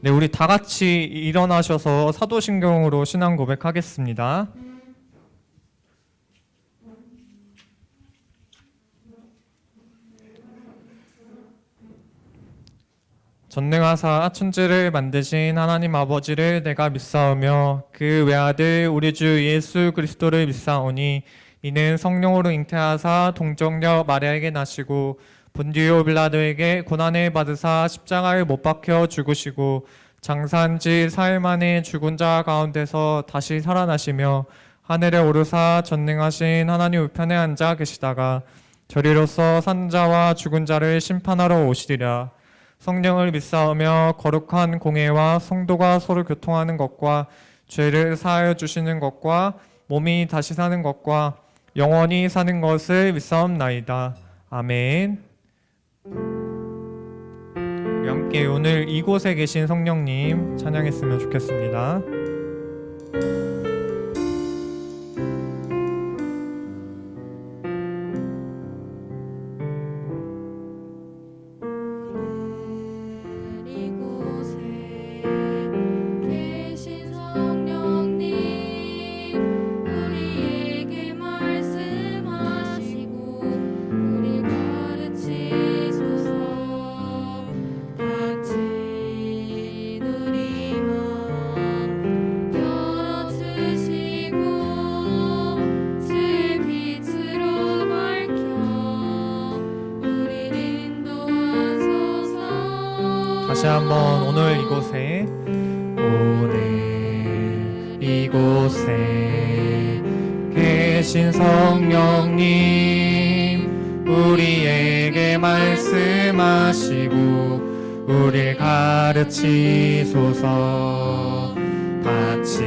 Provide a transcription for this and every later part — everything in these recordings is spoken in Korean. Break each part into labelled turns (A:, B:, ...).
A: 네, 우리 다 같이 일어나셔서 사도신경으로 신앙 고백하겠습니다. 전능하사 천지를 만드신 하나님 아버지를 내가 믿사오며 그 외아들 우리 주 예수 그리스도를 믿사오니 이는 성령으로 잉태하사 동정녀 마리아에게 나시고 본디오 빌라도에게 고난을 받으사 십자가에 못 박혀 죽으시고 장사한 지 사흘 만에 죽은 자 가운데서 다시 살아나시며 하늘에 오르사 전능하신 하나님 우편에 앉아 계시다가 저리로서 산 자와 죽은 자를 심판하러 오시리라. 성령을 믿사오며 거룩한 공회와 성도가 서로 교통하는 것과 죄를 사하여 주시는 것과 몸이 다시 사는 것과 영원히 사는 것을 믿사옵나이다. 아멘. 우리 함께 오늘 이곳에 계신 성령님 찬양했으면 좋겠습니다. 다시 한번 오늘 이곳에 계신 성령님 우리에게 말씀하시고 우리를 가르치소서. 같이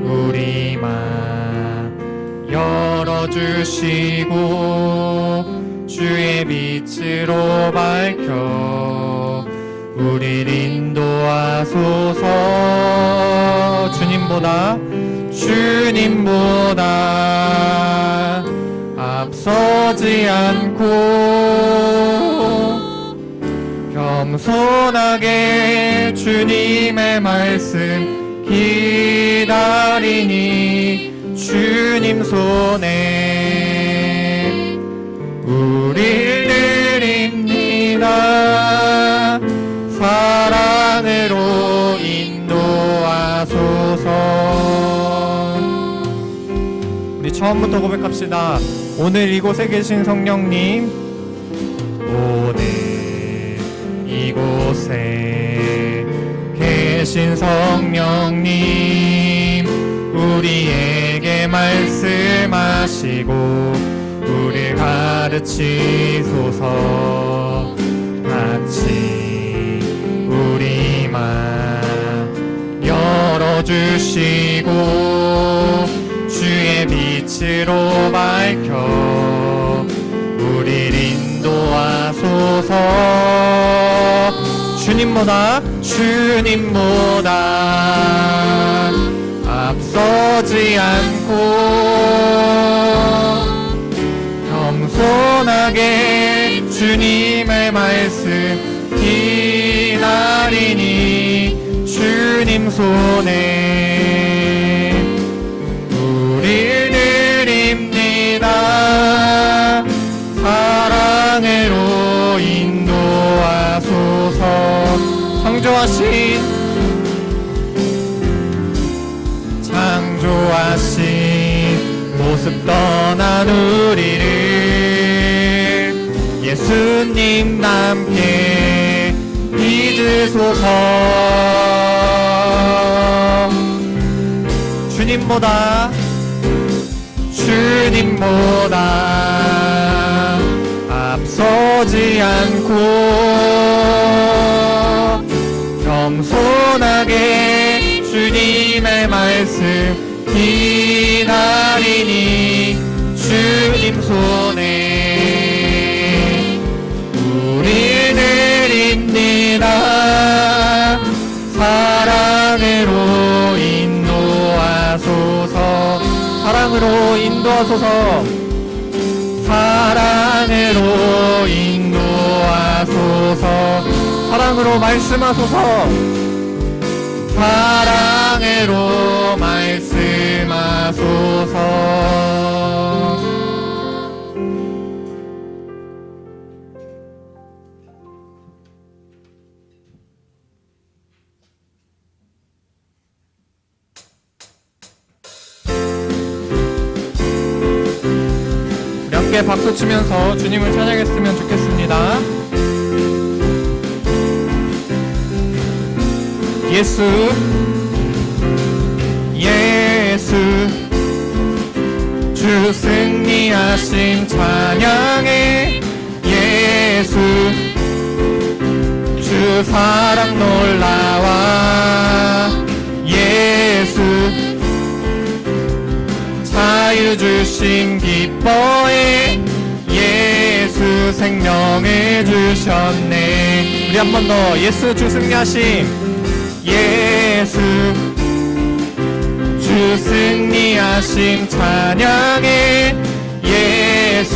A: 우리 맘 열어주시고 주의 빛으로 밝혀 우리를 인도하소서. 주님보다 앞서지 않고 겸손하게 주님의 말씀 기다리니 주님 손에 우릴 드립니다. 사랑으로 인도하소서. 우리 처음부터 고백합시다. 오늘 이곳에 계신 성령님, 오늘 이곳에 계신 성령님 우리에게 말씀하시고 우리를 가르치소서. 같이 우리 맘 열어주시고 주의 빛으로 밝혀 우리를 인도하소서. 주님보다 앞서지 않고 겸손하게 주님의 말씀 기다리니 주님 손에 우릴 드립니다. 사랑으로 인도하소서. 창조하신 모습 떠난 우리를 예수님 남게 믿으소서. 주님보다 앞서지 않고 겸손하게 주님의 말씀 기다리니 주님 손에 우리 드립니다. 사랑으로 인도하소서. 사랑으로 인도하소서. 사랑으로 인도하소서. 사랑으로 말씀하소서. 사랑으로 말씀하소서. 우리 함께 박수 치면서 주님을 찬양했으면 좋겠습니다. 예수, 예수, 주 승리하심 찬양해. 예수, 주 사랑 놀라와. 예수, 자유 주심 기뻐해. 예수 생명을 주셨네. 우리 한 번 더. 예수 주 승리하심. 예수, 주 승리하심 찬양해. 예수,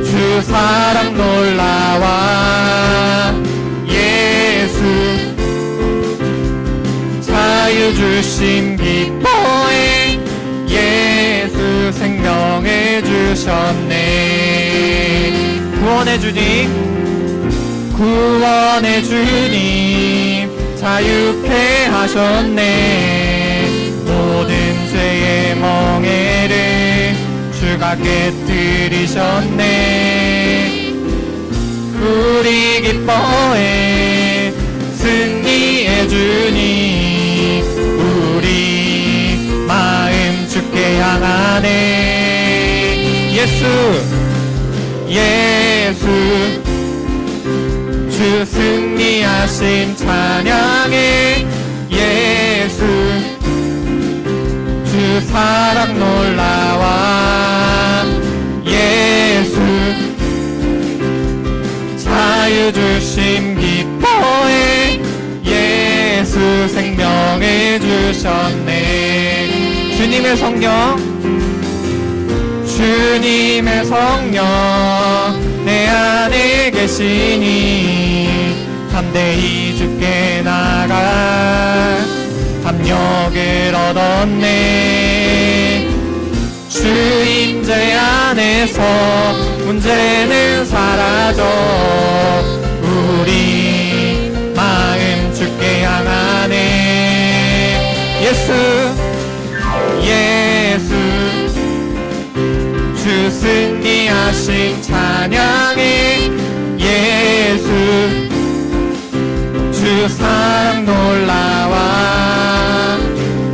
A: 주 사랑 놀라와. 예수, 자유 주심 기뻐해. 예수 생명을 주셨네. 구원의 주님, 구원의 주님, 자유케 하셨네. 모든 죄의 멍에를 주가 깨뜨리셨네. 우리 기뻐해 승리의 주님, 우리 마음 주께 향하네. 예수, 예수, 주 승리하심 찬양해. 예수, 주 사랑 놀라와. 예수, 자유 주심 기뻐해. 예수 생명을 주셨네. 주님의 성령, 주님의 성령 내 안에 계시니 담대히 주께 나가 담력을 얻었네. 주 임재 안에서 문제는 사라져. 우리 마음 주께 향하네. 예수, 예수, 주 승리하심 찬양해. 예수, 주 사랑 놀라와.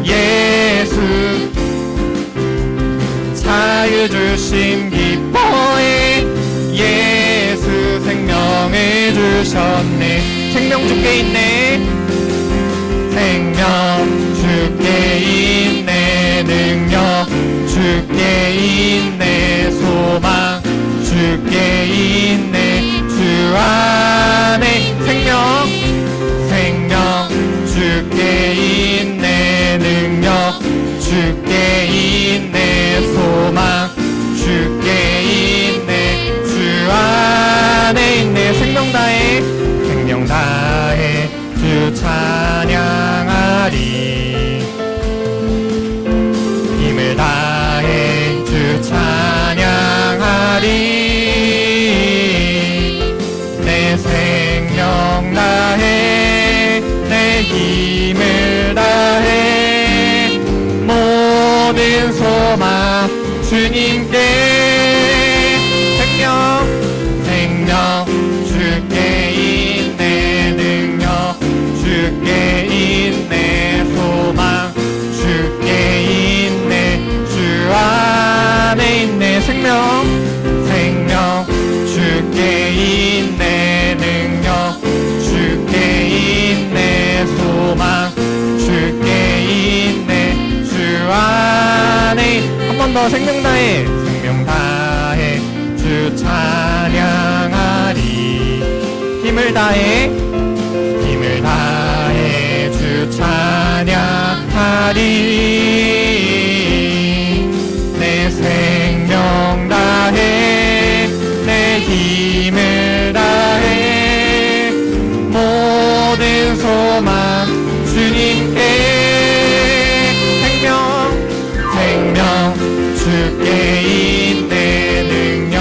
A: 예수, 자유 주심 기뻐해. 예수 생명을 주셨네. 생명 주께 있네. 생명 주께 있네. 능력 주께 있네. 소망 주께 있네. 주 안에 생명, 생명 주께 있네. 능력 주께 있네. 소망 주께 있네. 주 안에 있네. 생명 다해, 생명 다해 주 찬양하리. 힘을 다해 주 찬양하리. 내 생명 다해, 내 힘을 다해, 모든 소망 주님께. 생명, 생명 주께 있네. 능력 주께 있네. 소망 주께 있네. 주 안에 있네. 생명, 생명 주께 있네. 능력 주께 있네. 소망 주께 있네. 주 안에. 한 번 더. 생명 다해, 생명 다해 주 찬양하리. 힘을 다해, 힘을 다해 주 찬양하리. 내 생명 다해, 내 힘을 다해, 주께 있네 능력,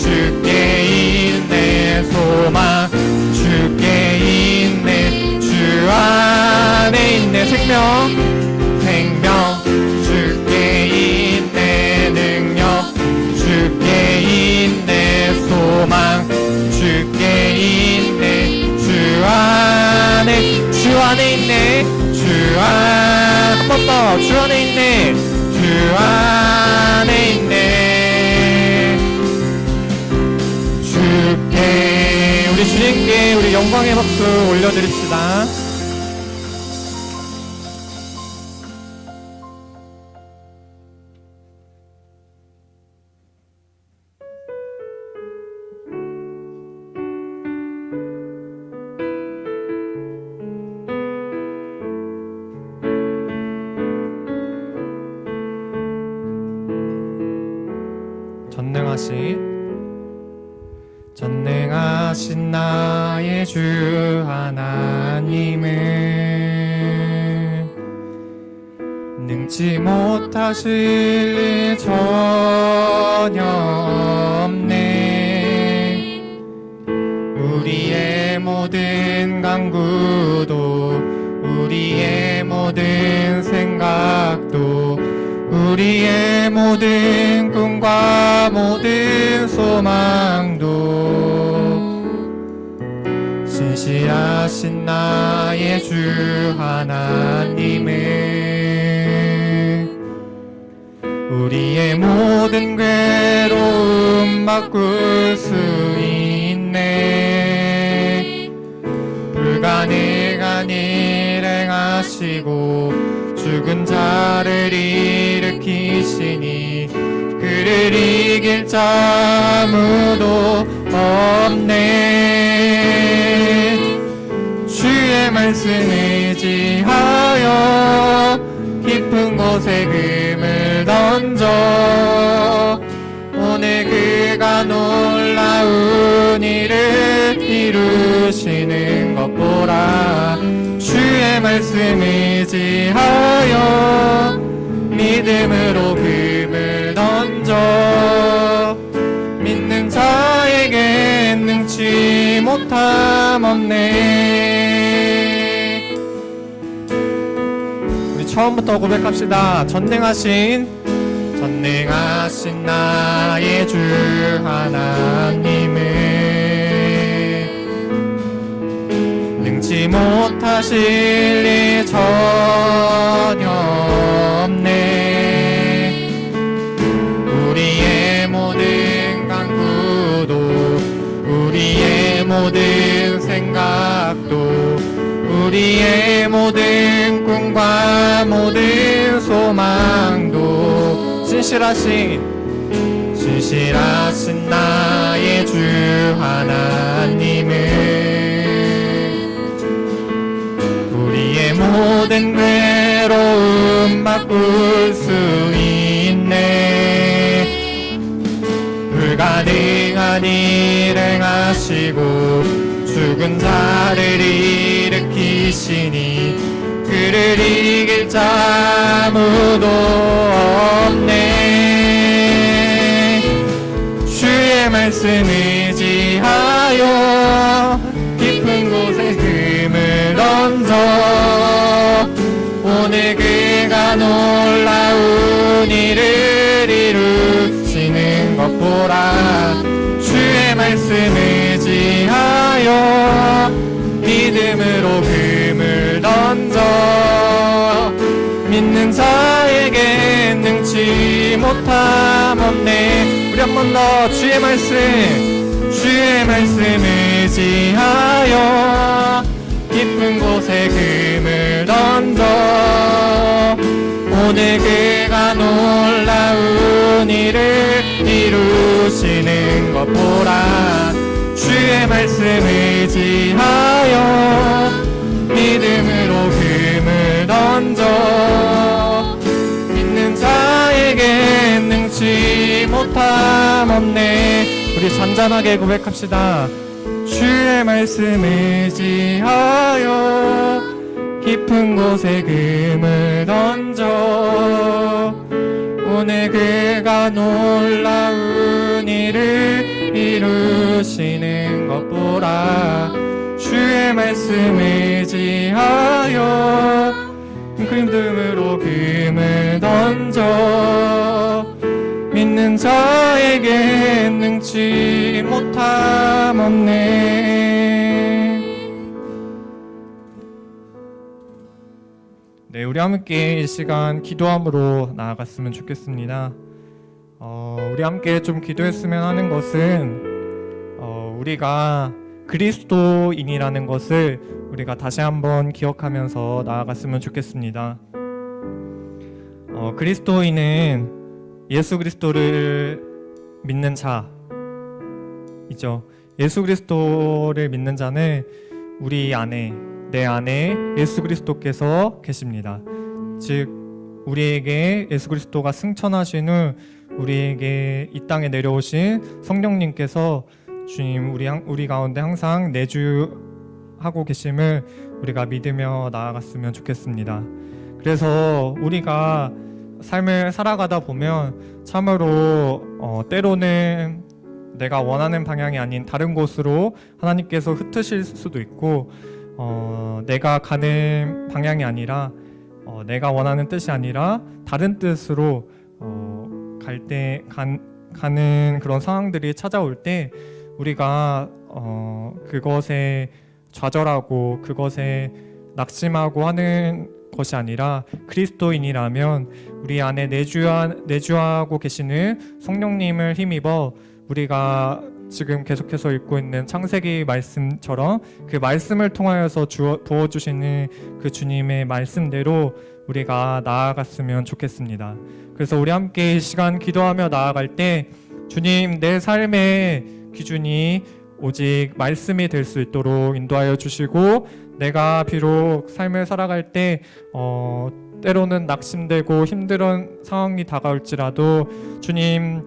A: 주께 있네 소망, 주께 있네 주 안에 있네 생명, 주께 있네 능력, 주께 있네 소망, 주께 있네 주 안에 있네 한 번 더 주 안에 있네 주 안에 있네 주께 우리 주님께 우리 영광의 박수 올려드립시다. 전능하신 나의 주 하나님을 능치 못하실 일 전혀 없네. 우리의 모든 간구도 우리의 모든 생각도 우리의 모든 꿈과 모든 소망도 신실하신 나의 주 하나님을 우리의 모든 괴로움 바꿀 수 있네. 불가능한 일 행하시고 죽은 자를 일으키시니 그를 이길 자 아무도 없네. 주의 말씀 의지하여 깊은 곳에 금을 던져 오늘 그가 놀라운 일을 이루시는 것 보라. 주의 말씀 의지하여 믿음으로 금을 던져 믿는 자에게 능치 못함 없네. 우리 처음부터 고백합시다. 전능하신 나의 주 하나님을 능치 못하실 일 전혀 없네. 우리의 모든 간구도 우리의 모든 생각도 우리의 모든 꿈과 모든 소망도 신실하신 나의 주 하나님을 우리의 모든 괴로움 바꿀 수 있네. 불가능한 일 행하시고 죽은 자를 일으키시니 그를 이길 자 아무도 없네. 주의 말씀 의지하여 깊은 곳에 금을 던져 오늘 그가 놀라운 일을 이루시는 것 보라. 주의 말씀 의지하여 믿음으로 금을 던져 믿는 자에게 능치 못함 없네. 우리 한 번 더 주의 말씀 의지하여 깊은 곳에 금을 던져 오늘 그가 놀라운 일을 이루시는 것 보라. 주의 말씀 의지하여 믿음으로 금을 던져 믿는 자에게 능치 못함 없네. 우리 잔잔하게 고백합시다. 주의 말씀 의지하여 깊은 곳에 금을 던져 때로는 그가 놀라운 일을 이루시는 것 보라. 주의 말씀을 지하여 그 힘듦으로 금을 던져 믿는 자에게 능치 못함 없네. 네, 우리 함께 이 시간 기도함으로 나아갔으면 좋겠습니다. 우리 함께 좀 기도했으면 하는 것은 우리가 그리스도인이라는 것을 우리가 다시 한번 기억하면서 나아갔으면 좋겠습니다. 그리스도인은 예수 그리스도를 믿는 자이죠. 예수 그리스도를 믿는 자는 우리 안에, 내 안에 예수 그리스도께서 계십니다. 즉 우리에게 예수 그리스도가 승천하신 후 우리에게 이 땅에 내려오신 성령님께서 주님 우리 가운데 항상 내주하고 계심을 우리가 믿으며 나아갔으면 좋겠습니다. 그래서 우리가 삶을 살아가다 보면 참으로 때로는 내가 원하는 방향이 아닌 다른 곳으로 하나님께서 흩으실 수도 있고 내가 가는 방향이 아니라 내가 원하는 뜻이 아니라 다른 뜻으로 가는 그런 상황들이 찾아올 때 우리가 그것에 좌절하고 그것에 낙심하고 하는 것이 아니라 그리스도인이라면 우리 안에 내주하고 계시는 성령님을 힘입어 우리가 지금 계속해서 읽고 있는 창세기 말씀처럼 그 말씀을 통하여서 부어주시는 그 주님의 말씀대로 우리가 나아갔으면 좋겠습니다. 그래서 우리 함께 이 시간 기도하며 나아갈 때 주님, 내 삶의 기준이 오직 말씀이 될 수 있도록 인도하여 주시고, 내가 비록 삶을 살아갈 때 때로는 낙심되고 힘든 상황이 다가올지라도 주님,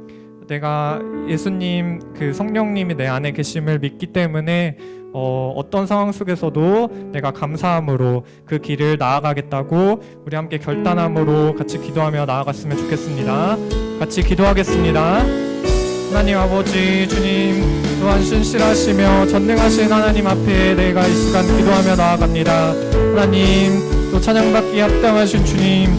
A: 내가 예수님 그 성령님이 내 안에 계심을 믿기 때문에 어떤 상황 속에서도 내가 감사함으로 그 길을 나아가겠다고 우리 함께 결단함으로 같이 기도하며 나아갔으면 좋겠습니다. 같이 기도하겠습니다. 하나님 아버지, 주님 또한 신실하시며 전능하신 하나님 앞에 내가 이 시간 기도하며 나아갑니다. 하나님, 또 찬양받기 합당하신 주님,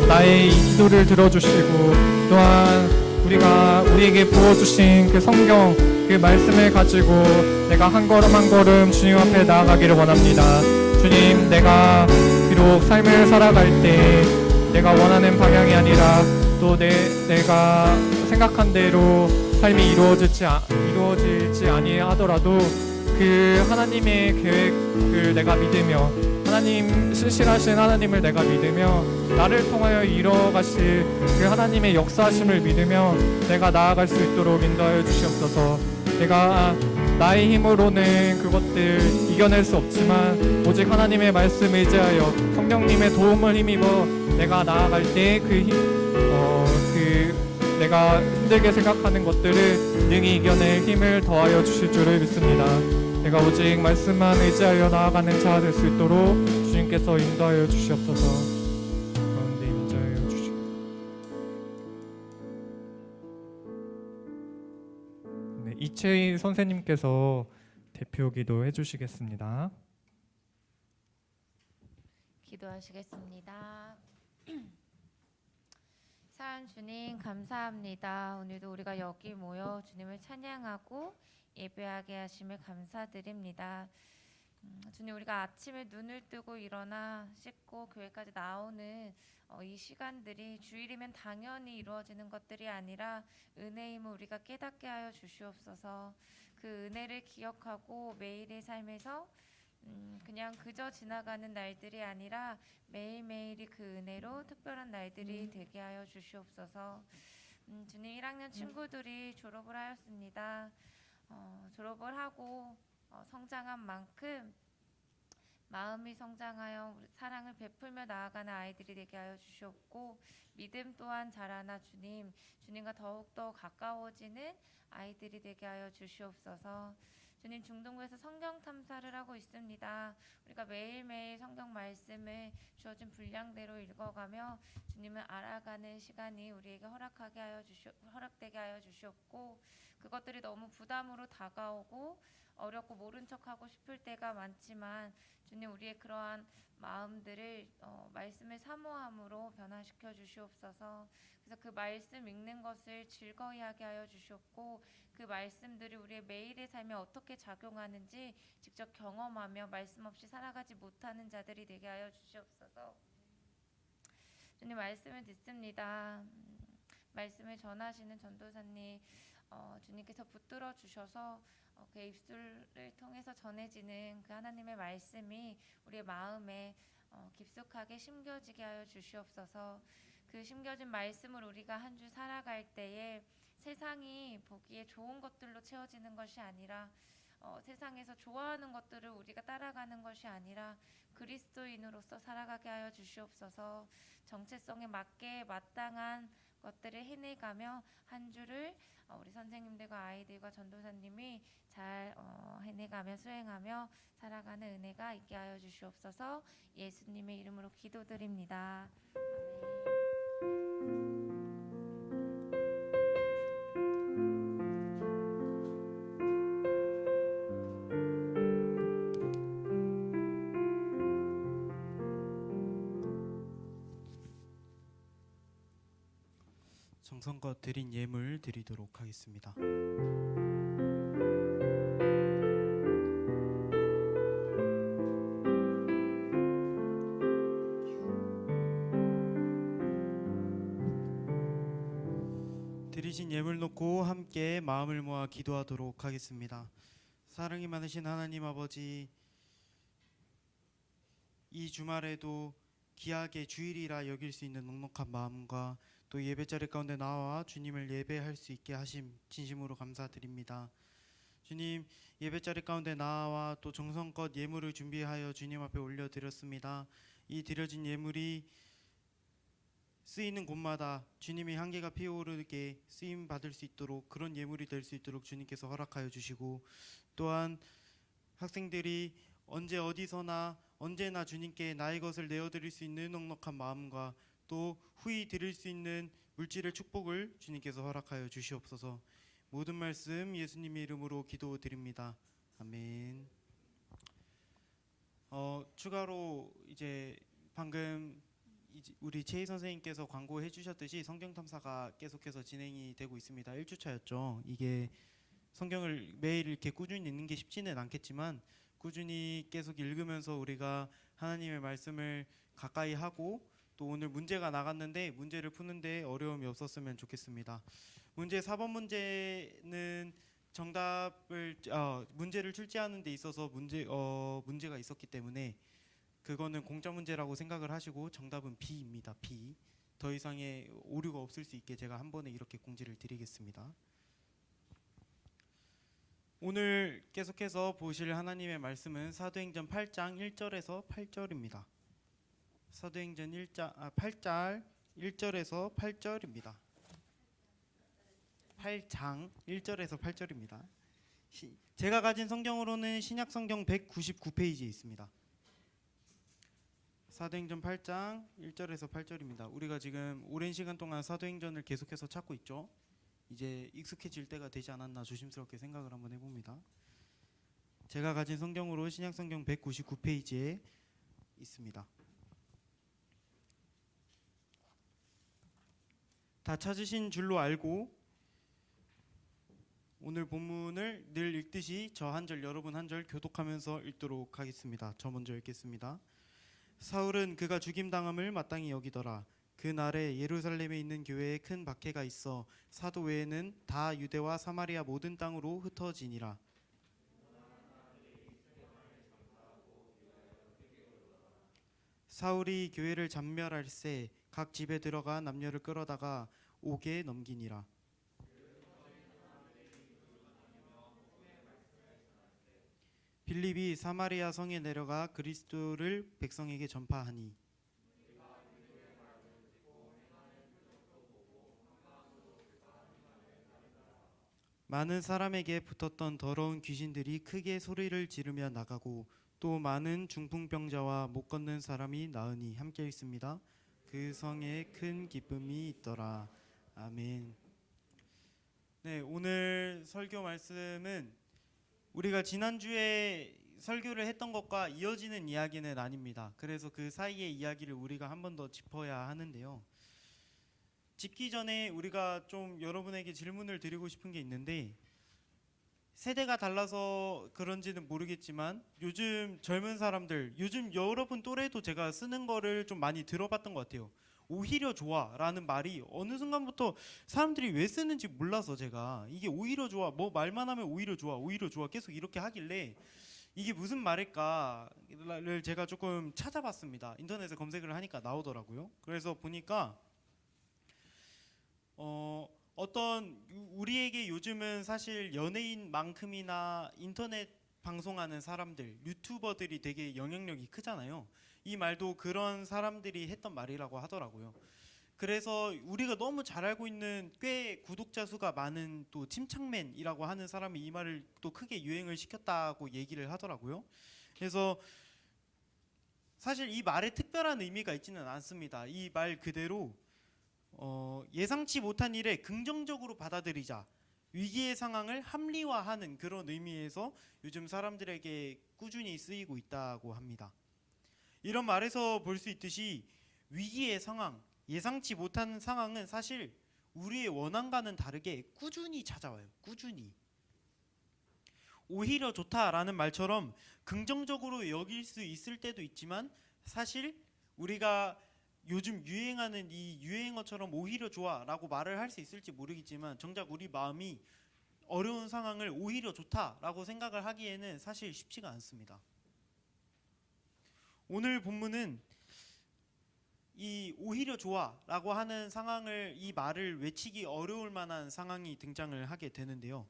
A: 나의 이 기도를 들어주시고 또한 우리에게 부어주신 그 성경, 그 말씀을 가지고 내가 한 걸음 한 걸음 주님 앞에 나아가기를 원합니다. 주님, 내가 비록 삶을 살아갈 때 내가 원하는 방향이 아니라 또 내가 생각한 대로 삶이 이루어질지 아니하더라도 그 하나님의 계획을 내가 믿으며 하나님, 신실하신 하나님을 내가 믿으며 나를 통하여 이뤄가실 그 하나님의 역사하심을 믿으며 내가 나아갈 수 있도록 인도하여 주시옵소서. 내가 나의 힘으로는 그것들 이겨낼 수 없지만 오직 하나님의 말씀을 의지하여 성령님의 도움을 힘입어 내가 나아갈 때 내가 힘들게 생각하는 것들을 능히 이겨낼 힘을 더하여 주실 줄을 믿습니다. 내가 오직 말씀만 의지하여 나아가는 자가 될 수 있도록 주님께서 인도하여 주시옵소서. 가운데 임자하여 주시옵소서. 네, 이채희 선생님께서 대표 기도 해주시겠습니다.
B: 기도하시겠습니다. 사랑 주님, 감사합니다. 오늘도 우리가 여기 모여 주님을 찬양하고 예배하게 하심을 감사드립니다. 주님, 우리가 아침에 눈을 뜨고 일어나 씻고 교회까지 나오는 이 시간들이 주일이면 당연히 이루어지는 것들이 아니라 은혜임을 우리가 깨닫게 하여 주시옵소서. 그 은혜를 기억하고 매일의 삶에서 그냥 그저 지나가는 날들이 아니라 매일매일이 그 은혜로 특별한 날들이 되게 하여 주시옵소서. 주님, 1학년 친구들이 졸업을 하였습니다. 졸업을 하고 성장한 만큼 마음이 성장하여 사랑을 베풀며 나아가는 아이들이 되게 하여 주시옵고, 믿음 또한 자라나 주님과 더욱더 가까워지는 아이들이 되게 하여 주시옵소서. 주님 중동부에서 성경 탐사를 하고 있습니다. 우리가 매일매일 성경 말씀을 주어진 분량대로 읽어가며 주님을 알아가는 시간이 우리에게 허락되게 하여 주시옵고 그것들이 너무 부담으로 다가오고 어렵고 모른 척하고 싶을 때가 많지만 주님 우리의 그러한 마음들을 말씀을 사모함으로 변화시켜 주시옵소서. 그래서 그 말씀 읽는 것을 즐거이 하게 하여 주시옵고 그 말씀들이 우리의 매일의 삶에 어떻게 작용하는지 직접 경험하며 말씀 없이 살아가지 못하는 자들이 되게 하여 주시옵소서. 주님 말씀을 듣습니다. 말씀을 전하시는 전도사님 주님께서 붙들어 주셔서 그의 입술을 통해서 전해지는 그 하나님의 말씀이 우리의 마음에 깊숙하게 심겨지게 하여 주시옵소서. 그 심겨진 말씀을 우리가 한 주 살아갈 때에 세상이 보기에 좋은 것들로 채워지는 것이 아니라 세상에서 좋아하는 것들을 우리가 따라가는 것이 아니라 그리스도인으로서 살아가게 하여 주시옵소서. 정체성에 맞게 마땅한 것들을 해내가며 한 주를 우리 선생님들과 아이들과 전도사님이 잘 해내가며 수행하며 살아가는 은혜가 있게 하여 주시옵소서. 예수님의 이름으로 기도드립니다.
C: 정성껏 드린 예물 드리도록 하겠습니다. 드리신 예물 놓고 함께 마음을 모아 기도하도록 하겠습니다. 사랑이 많으신 하나님 아버지, 이 주말에도 귀하게 주일이라 여길 수 있는 넉넉한 마음과 또 예배자리 가운데 나와 주님을 예배할 수 있게 하심 진심으로 감사드립니다. 주님, 예배자리 가운데 나와 또 정성껏 예물을 준비하여 주님 앞에 올려드렸습니다. 이 드려진 예물이 쓰이는 곳마다 주님의 향기가 피어오르게 쓰임 받을 수 있도록 그런 예물이 될 수 있도록 주님께서 허락하여 주시고, 또한 학생들이 언제 어디서나 언제나 주님께 나의 것을 내어드릴 수 있는 넉넉한 마음과 또 후히 드릴 수 있는 물질의 축복을 주님께서 허락하여 주시옵소서. 모든 말씀 예수님의 이름으로 기도드립니다. 아멘. 추가로 이제 방금 우리 최희 선생님께서 광고해 주셨듯이 성경 탐사가 계속해서 진행이 되고 있습니다. 1주차였죠. 이게 성경을 매일 이렇게 꾸준히 읽는 게 쉽지는 않겠지만 꾸준히 계속 읽으면서 우리가 하나님의 말씀을 가까이 하고 또 오늘 문제가 나갔는데 문제를 푸는데 어려움이 없었으면 좋겠습니다. 문제 4번 문제는 정답을 문제를 출제하는 데 있어서 문제가 있었기 때문에 그거는 공짜 문제라고 생각을 하시고 정답은 B입니다. B. 더 이상의 오류가 없을 수 있게 제가 한 번에 이렇게 공지를 드리겠습니다. 오늘 계속해서 보실 하나님의 말씀은 사도행전 8장 1절에서 8절입니다. 사도행전 8장 1절에서 8절입니다. 8장 1절에서 8절입니다. 제가 가진 성경으로는 신약 성경 199페이지에 있습니다. 사도행전 8장 1절에서 8절입니다. 우리가 지금 오랜 시간 동안 사도행전을 계속해서 찾고 있죠. 이제 익숙해질 때가 되지 않았나 조심스럽게 생각을 한번 해봅니다. 제가 가진 성경으로 신약 성경 199페이지에 있습니다. 다 찾으신 줄로 알고 오늘 본문을 늘 읽듯이 저 한 절 여러분 한 절 교독하면서 읽도록 하겠습니다. 저 먼저 읽겠습니다. 사울은 그가 죽임당함을 마땅히 여기더라. 그 날에 예루살렘에 있는 교회에 큰 박해가 있어 사도 외에는 다 유대와 사마리아 모든 땅으로 흩어지니라. 사울이 교회를 잔멸할세 각 집에 들어가 남녀를 끌어다가 옥에 넘기니라. 빌립이 사마리아 성에 내려가 그리스도를 백성에게 전파하니 많은 사람에게 붙었던 더러운 귀신들이 크게 소리를 지르며 나가고 또 많은 중풍병자와 못 걷는 사람이 나으니 함께 있습니다. 그 성에 큰 기쁨이 있더라. 아멘. 네, 오늘 설교 말씀은 우리가 지난주에 설교를 했던 것과 이어지는 이야기는 아닙니다. 그래서 그 사이의 이야기를 우리가 한 번 더 짚어야 하는데요. 짚기 전에 우리가 좀 여러분에게 질문을 드리고 싶은 게 있는데, 세대가 달라서 그런지는 모르겠지만 요즘 젊은 사람들, 요즘 여러분 또래도 제가 쓰는 거를 좀 많이 들어봤던 것 같아요. 오히려 좋아라는 말이 어느 순간부터 사람들이 왜 쓰는지 몰라서, 제가 이게 오히려 좋아, 뭐 말만 하면 오히려 좋아, 오히려 좋아 계속 이렇게 하길래 이게 무슨 말일까를 제가 조금 찾아봤습니다. 인터넷에 검색을 하니까 나오더라고요. 그래서 보니까 어떤 우리에게 요즘은 사실 연예인만큼이나 인터넷 방송하는 사람들, 유튜버들이 되게 영향력이 크잖아요. 이 말도 그런 사람들이 했던 말이라고 하더라고요. 그래서 우리가 너무 잘 알고 있는 꽤 구독자 수가 많은 또 침착맨이라고 하는 사람이 이 말을 또 크게 유행을 시켰다고 얘기를 하더라고요. 그래서 사실 이 말에 특별한 의미가 있지는 않습니다. 이 말 그대로 예상치 못한 일에 긍정적으로 받아들이자, 위기의 상황을 합리화하는 그런 의미에서 요즘 사람들에게 꾸준히 쓰이고 있다고 합니다. 이런 말에서 볼 수 있듯이 위기의 상황, 예상치 못한 상황은 사실 우리의 원함과는 다르게 꾸준히 찾아와요. 꾸준히. 오히려 좋다라는 말처럼 긍정적으로 여길 수 있을 때도 있지만, 사실 우리가 요즘 유행하는 이 유행어처럼 오히려 좋아라고 말을 할 수 있을지 모르겠지만, 정작 우리 마음이 어려운 상황을 오히려 좋다라고 생각을 하기에는 사실 쉽지가 않습니다. 오늘 본문은 이 오히려 좋아라고 하는 상황을, 이 말을 외치기 어려울 만한 상황이 등장을 하게 되는데요.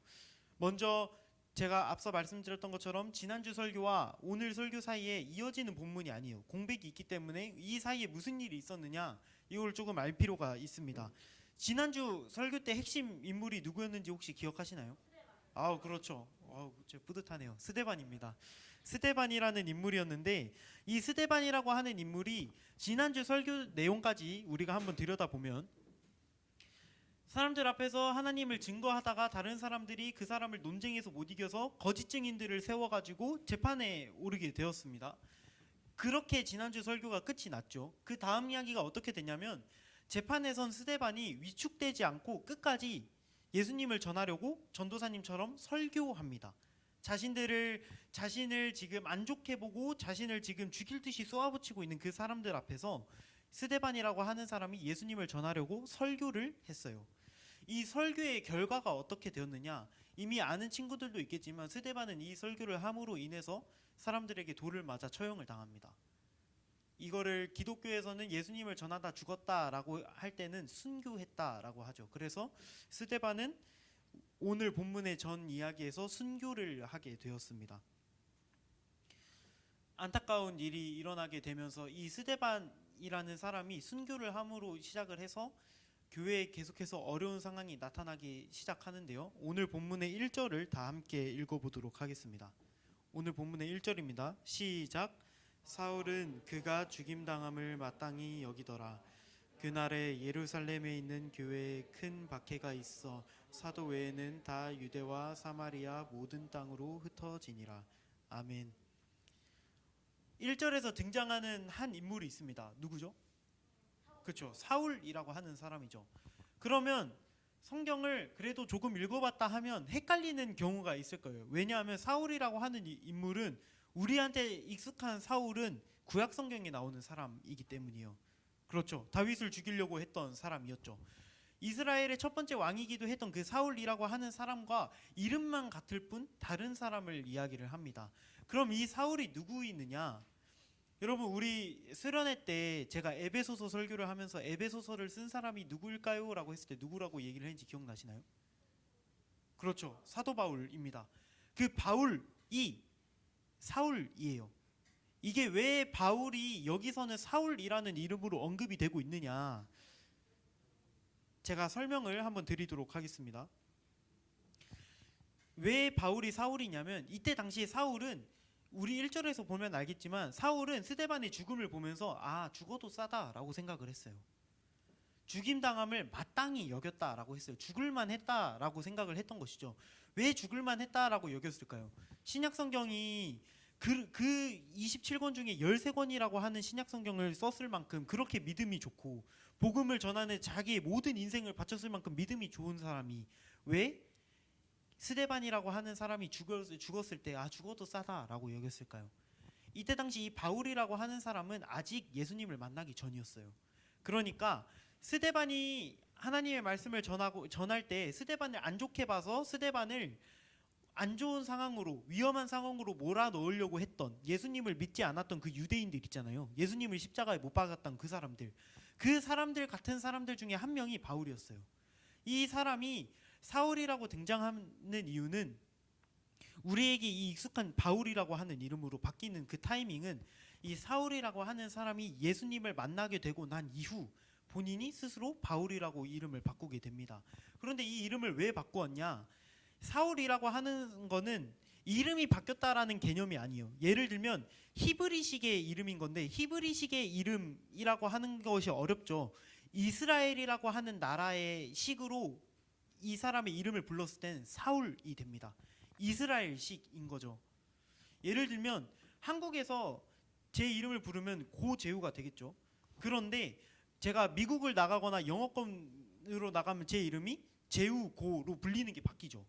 C: 먼저 제가 앞서 말씀드렸던 것처럼 지난주 설교와 오늘 설교 사이에 이어지는 본문이 아니에요. 공백이 있기 때문에 이 사이에 무슨 일이 있었느냐, 이걸 조금 알 필요가 있습니다. 지난주 설교 때 핵심 인물이 누구였는지 혹시 기억하시나요? 아우, 그렇죠. 아우, 제 뿌듯하네요. 스데반입니다. 스데반이라는 인물이었는데, 이 스데반이라고 하는 인물이 지난주 설교 내용까지 우리가 한번 들여다보면, 사람들 앞에서 하나님을 증거하다가 다른 사람들이 그 사람을 논쟁에서 못 이겨서 거짓 증인들을 세워가지고 재판에 오르게 되었습니다. 그렇게 지난주 설교가 끝이 났죠. 그 다음 이야기가 어떻게 되냐면, 재판에 선 스데반이 위축되지 않고 끝까지 예수님을 전하려고 전도사님처럼 설교합니다. 자신을 지금 안 좋게 보고 자신을 지금 죽일 듯이 쏘아붙이고 있는 그 사람들 앞에서 스데반이라고 하는 사람이 예수님을 전하려고 설교를 했어요. 이 설교의 결과가 어떻게 되었느냐, 이미 아는 친구들도 있겠지만 스데반은 이 설교를 함으로 인해서 사람들에게 돌을 맞아 처형을 당합니다. 이거를 기독교에서는 예수님을 전하다 죽었다라고 할 때는 순교했다라고 하죠. 그래서 스데반은 오늘 본문의 전 이야기에서 순교를 하게 되었습니다. 안타까운 일이 일어나게 되면서 이 스데반이라는 사람이 순교를 함으로 시작을 해서 교회에 계속해서 어려운 상황이 나타나기 시작하는데요. 오늘 본문의 1절을 다 함께 읽어보도록 하겠습니다. 오늘 본문의 1절입니다. 시작. 사울은 그가 죽임당함을 마땅히 여기더라. 그날에 예루살렘에 있는 교회에 큰 박해가 있어 사도 외에는 다 유대와 사마리아 모든 땅으로 흩어지니라. 아멘. 1절에서 등장하는 한 인물이 있습니다. 누구죠? 그렇죠. 사울이라고 하는 사람이죠. 그러면 성경을 그래도 조금 읽어봤다 하면 헷갈리는 경우가 있을 거예요. 왜냐하면 사울이라고 하는 인물은, 우리한테 익숙한 사울은 구약 성경에 나오는 사람이기 때문이에요. 그렇죠. 다윗을 죽이려고 했던 사람이었죠. 이스라엘의 첫 번째 왕이기도 했던 그 사울이라고 하는 사람과 이름만 같을 뿐 다른 사람을 이야기를 합니다. 그럼 이 사울이 누구이느냐? 여러분, 우리 수련회 때 제가 에베소서 설교를 하면서 에베소서를 쓴 사람이 누구일까요? 라고 했을 때 누구라고 얘기를 했는지 기억나시나요? 그렇죠. 사도 바울입니다. 그 바울이 사울이에요. 이게 왜 바울이 여기서는 사울이라는 이름으로 언급이 되고 있느냐, 제가 설명을 한번 드리도록 하겠습니다. 왜 바울이 사울이냐면 이때 당시에 사울은 우리 1절에서 보면 알겠지만 사울은 스데반의 죽음을 보면서 아 죽어도 싸다라고 생각을 했어요. 죽임당함을 마땅히 여겼다라고 했어요. 죽을만 했다라고 생각을 했던 것이죠. 왜 죽을만 했다라고 여겼을까요? 신약성경이 그 27권 중에 13권이라고 하는 신약성경을 썼을 만큼 그렇게 믿음이 좋고 복음을 전하는 자기의 모든 인생을 바쳤을 만큼 믿음이 좋은 사람이 왜 스데반이라고 하는 사람이 죽었을 때 아 죽어도 싸다라고 여겼을까요? 이때 당시 이 바울이라고 하는 사람은 아직 예수님을 만나기 전이었어요. 그러니까 스데반이 하나님의 말씀을 전할 때 스데반을 안 좋게 봐서 스데반을 안 좋은 상황으로 위험한 상황으로 몰아넣으려고 했던 예수님을 믿지 않았던 그 유대인들 있잖아요. 예수님을 십자가에 못 박았던 그 사람들 같은 사람들 중에 한 명이 바울이었어요. 이 사람이 사울이라고 등장하는 이유는 우리에게 이 익숙한 바울이라고 하는 이름으로 바뀌는 그 타이밍은 이 사울이라고 하는 사람이 예수님을 만나게 되고 난 이후 본인이 스스로 바울이라고 이름을 바꾸게 됩니다. 그런데 이 이름을 왜 바꾸었냐? 사울이라고 하는 거는 이름이 바뀌었다라는 개념이 아니에요. 예를 들면 히브리식의 이름인 건데 히브리식의 이름이라고 하는 것이 어렵죠. 이스라엘이라고 하는 나라의 식으로 이 사람의 이름을 불렀을 땐 사울이 됩니다. 이스라엘식인 거죠. 예를 들면 한국에서 제 이름을 부르면 고재우가 되겠죠. 그런데 제가 미국을 나가거나 영어권으로 나가면 제 이름이 재우고로 불리는 게 바뀌죠.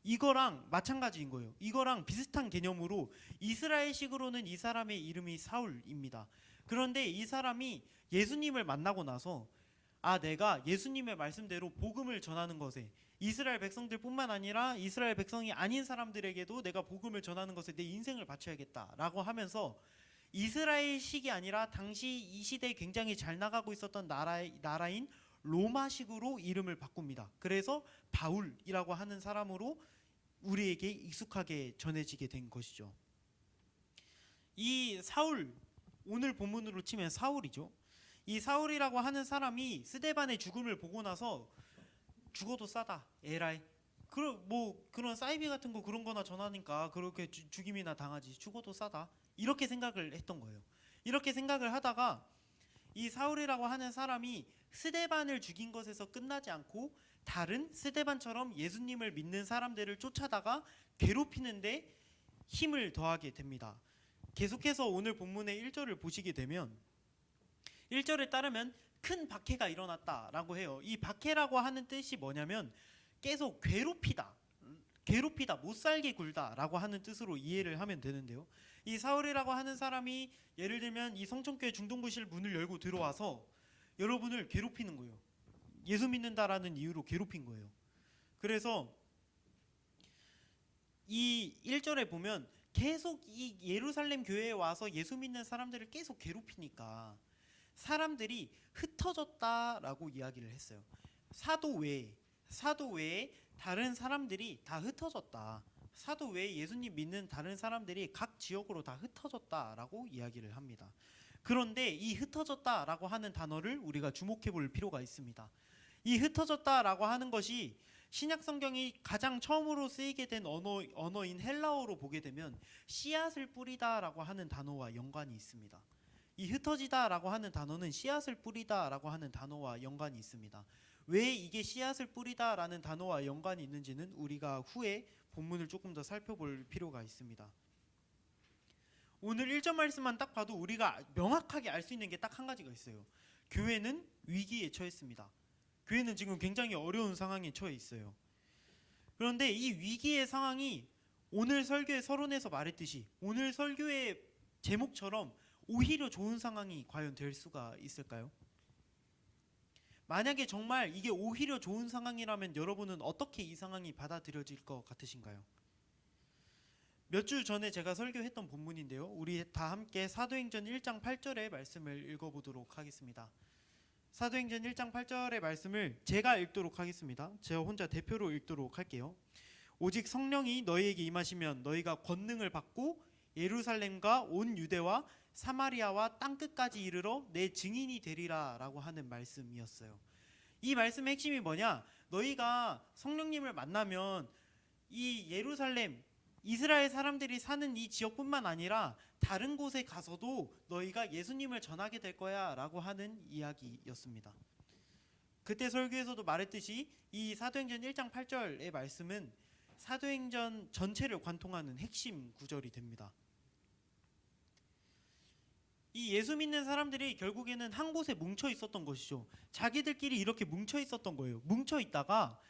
C: 이거랑 마찬가지인 거예요. 이거랑 비슷한 개념으로 이스라엘식으로는 이 사람의 이름이 사울입니다. 그런데 이 사람이 예수님을 만나고 나서 아 내가 예수님의 말씀대로 복음을 전하는 것에 이스라엘 백성들뿐만 아니라 이스라엘 백성이 아닌 사람들에게도 내가 복음을 전하는 것에 내 인생을 바쳐야겠다라고 하면서 이스라엘식이 아니라 당시 이 시대에 굉장히 잘 나가고 있었던 나라인 로마식으로 이름을 바꿉니다. 그래서 바울이라고 하는 사람으로 우리에게 익숙하게 전해지게 된 것이죠. 이 사울, 오늘 본문으로 치면 사울이죠. 이 사울이라고 하는 사람이 스데반의 죽음을 보고 나서 죽어도 싸다, 에라이. 그런 사이비 같은 거 그런 거나 전하니까 그렇게 죽임이나 당하지. 죽어도 싸다. 이렇게 생각을 했던 거예요. 이렇게 생각을 하다가 이 사울이라고 하는 사람이 스데반을 죽인 것에서 끝나지 않고 다른 스데반처럼 예수님을 믿는 사람들을 쫓아다가 괴롭히는데 힘을 더하게 됩니다. 계속해서 오늘 본문의 1절을 보시게 되면 1절에 따르면 큰 박해가 일어났다라고 해요. 이 박해라고 하는 뜻이 뭐냐면 계속 괴롭히다, 못살게 굴다라고 하는 뜻으로 이해를 하면 되는데요. 이 사울이라고 하는 사람이 예를 들면 이 성전교회 중동부실 문을 열고 들어와서 여러분을 괴롭히는 거예요. 예수 믿는다라는 이유로 괴롭힌 거예요. 그래서 이 1절에 보면 계속 이 예루살렘 교회에 와서 예수 믿는 사람들을 계속 괴롭히니까 사람들이 흩어졌다라고 이야기를 했어요. 사도 외에 다른 사람들이 다 흩어졌다. 사도 외에 예수님 믿는 다른 사람들이 각 지역으로 다 흩어졌다라고 이야기를 합니다. 그런데 이 흩어졌다라고 하는 단어를 우리가 주목해 볼 필요가 있습니다. 이 흩어졌다라고 하는 것이 신약 성경이 가장 처음으로 쓰이게 된 언어인 헬라어로 보게 되면 씨앗을 뿌리다라고 하는 단어와 연관이 있습니다. 이 흩어지다라고 하는 단어는 씨앗을 뿌리다라고 하는 단어와 연관이 있습니다. 왜 이게 씨앗을 뿌리다라는 단어와 연관이 있는지는 우리가 후에 본문을 조금 더 살펴볼 필요가 있습니다. 오늘 1절 말씀만 딱 봐도 우리가 명확하게 알 수 있는 게 딱 한 가지가 있어요. 교회는 위기에 처했습니다. 교회는 지금 굉장히 어려운 상황에 처해 있어요. 그런데 이 위기의 상황이 오늘 설교의 서론에서 말했듯이 오늘 설교의 제목처럼 오히려 좋은 상황이 과연 될 수가 있을까요? 만약에 정말 이게 오히려 좋은 상황이라면 여러분은 어떻게 이 상황이 받아들여질 것 같으신가요? 몇 주 전에 제가 설교했던 본문인데요. 우리 다 함께 사도행전 1장 8절의 말씀을 읽어보도록 하겠습니다. 사도행전 1장 8절의 말씀을 제가 읽도록 하겠습니다. 제가 혼자 대표로 읽도록 할게요. 오직 성령이 너희에게 임하시면 너희가 권능을 받고 예루살렘과 온 유대와 사마리아와 땅끝까지 이르러 내 증인이 되리라 라고 하는 말씀이었어요. 이 말씀의 핵심이 뭐냐? 너희가 성령님을 만나면 이 예루살렘 이스라엘 사람들이 사는 이 지역뿐만 아니라 다른 곳에 가서도 너희가 예수님을 전하게 될 거야 라고 하는 이야기였습니다. 그때 설교에서도 말했듯이 이 사도행전 1장 8절의 말씀은 사도행전 전체를 관통하는 핵심 구절이 됩니다. 이 예수 믿는 사람들이 결국에는 한 곳에 뭉쳐 있었던 것이죠. 자기들끼리 이렇게 뭉쳐 있었던 거예요. 뭉쳐 있다가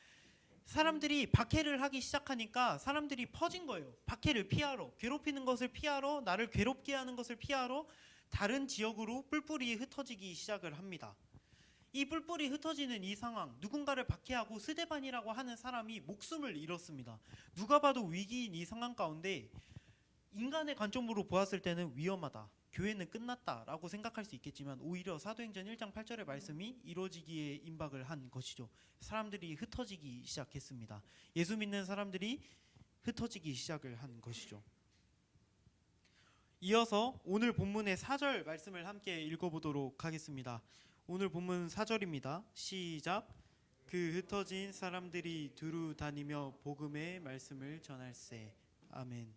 C: 사람들이 박해를 하기 시작하니까 사람들이 퍼진 거예요. 박해를 피하러, 괴롭히는 것을 피하러, 나를 괴롭게 하는 것을 피하러 다른 지역으로 뿔뿔이 흩어지기 시작을 합니다. 이 뿔뿔이 흩어지는 이 상황, 누군가를 박해하고 스데반이라고 하는 사람이 목숨을 잃었습니다. 누가 봐도 위기인 이 상황 가운데 인간의 관점으로 보았을 때는 위험하다, 교회는 끝났다라고 생각할 수 있겠지만 오히려 사도행전 1장 8절의 말씀이 이루어지기에 임박을 한 것이죠. 사람들이 흩어지기 시작했습니다. 예수 믿는 사람들이 흩어지기 시작을 한 것이죠. 이어서 오늘 본문의 4절 말씀을 함께 읽어보도록 하겠습니다. 오늘 본문 4절입니다. 시작. 그 흩어진 사람들이 두루 다니며 복음의 말씀을 전할세. 아멘.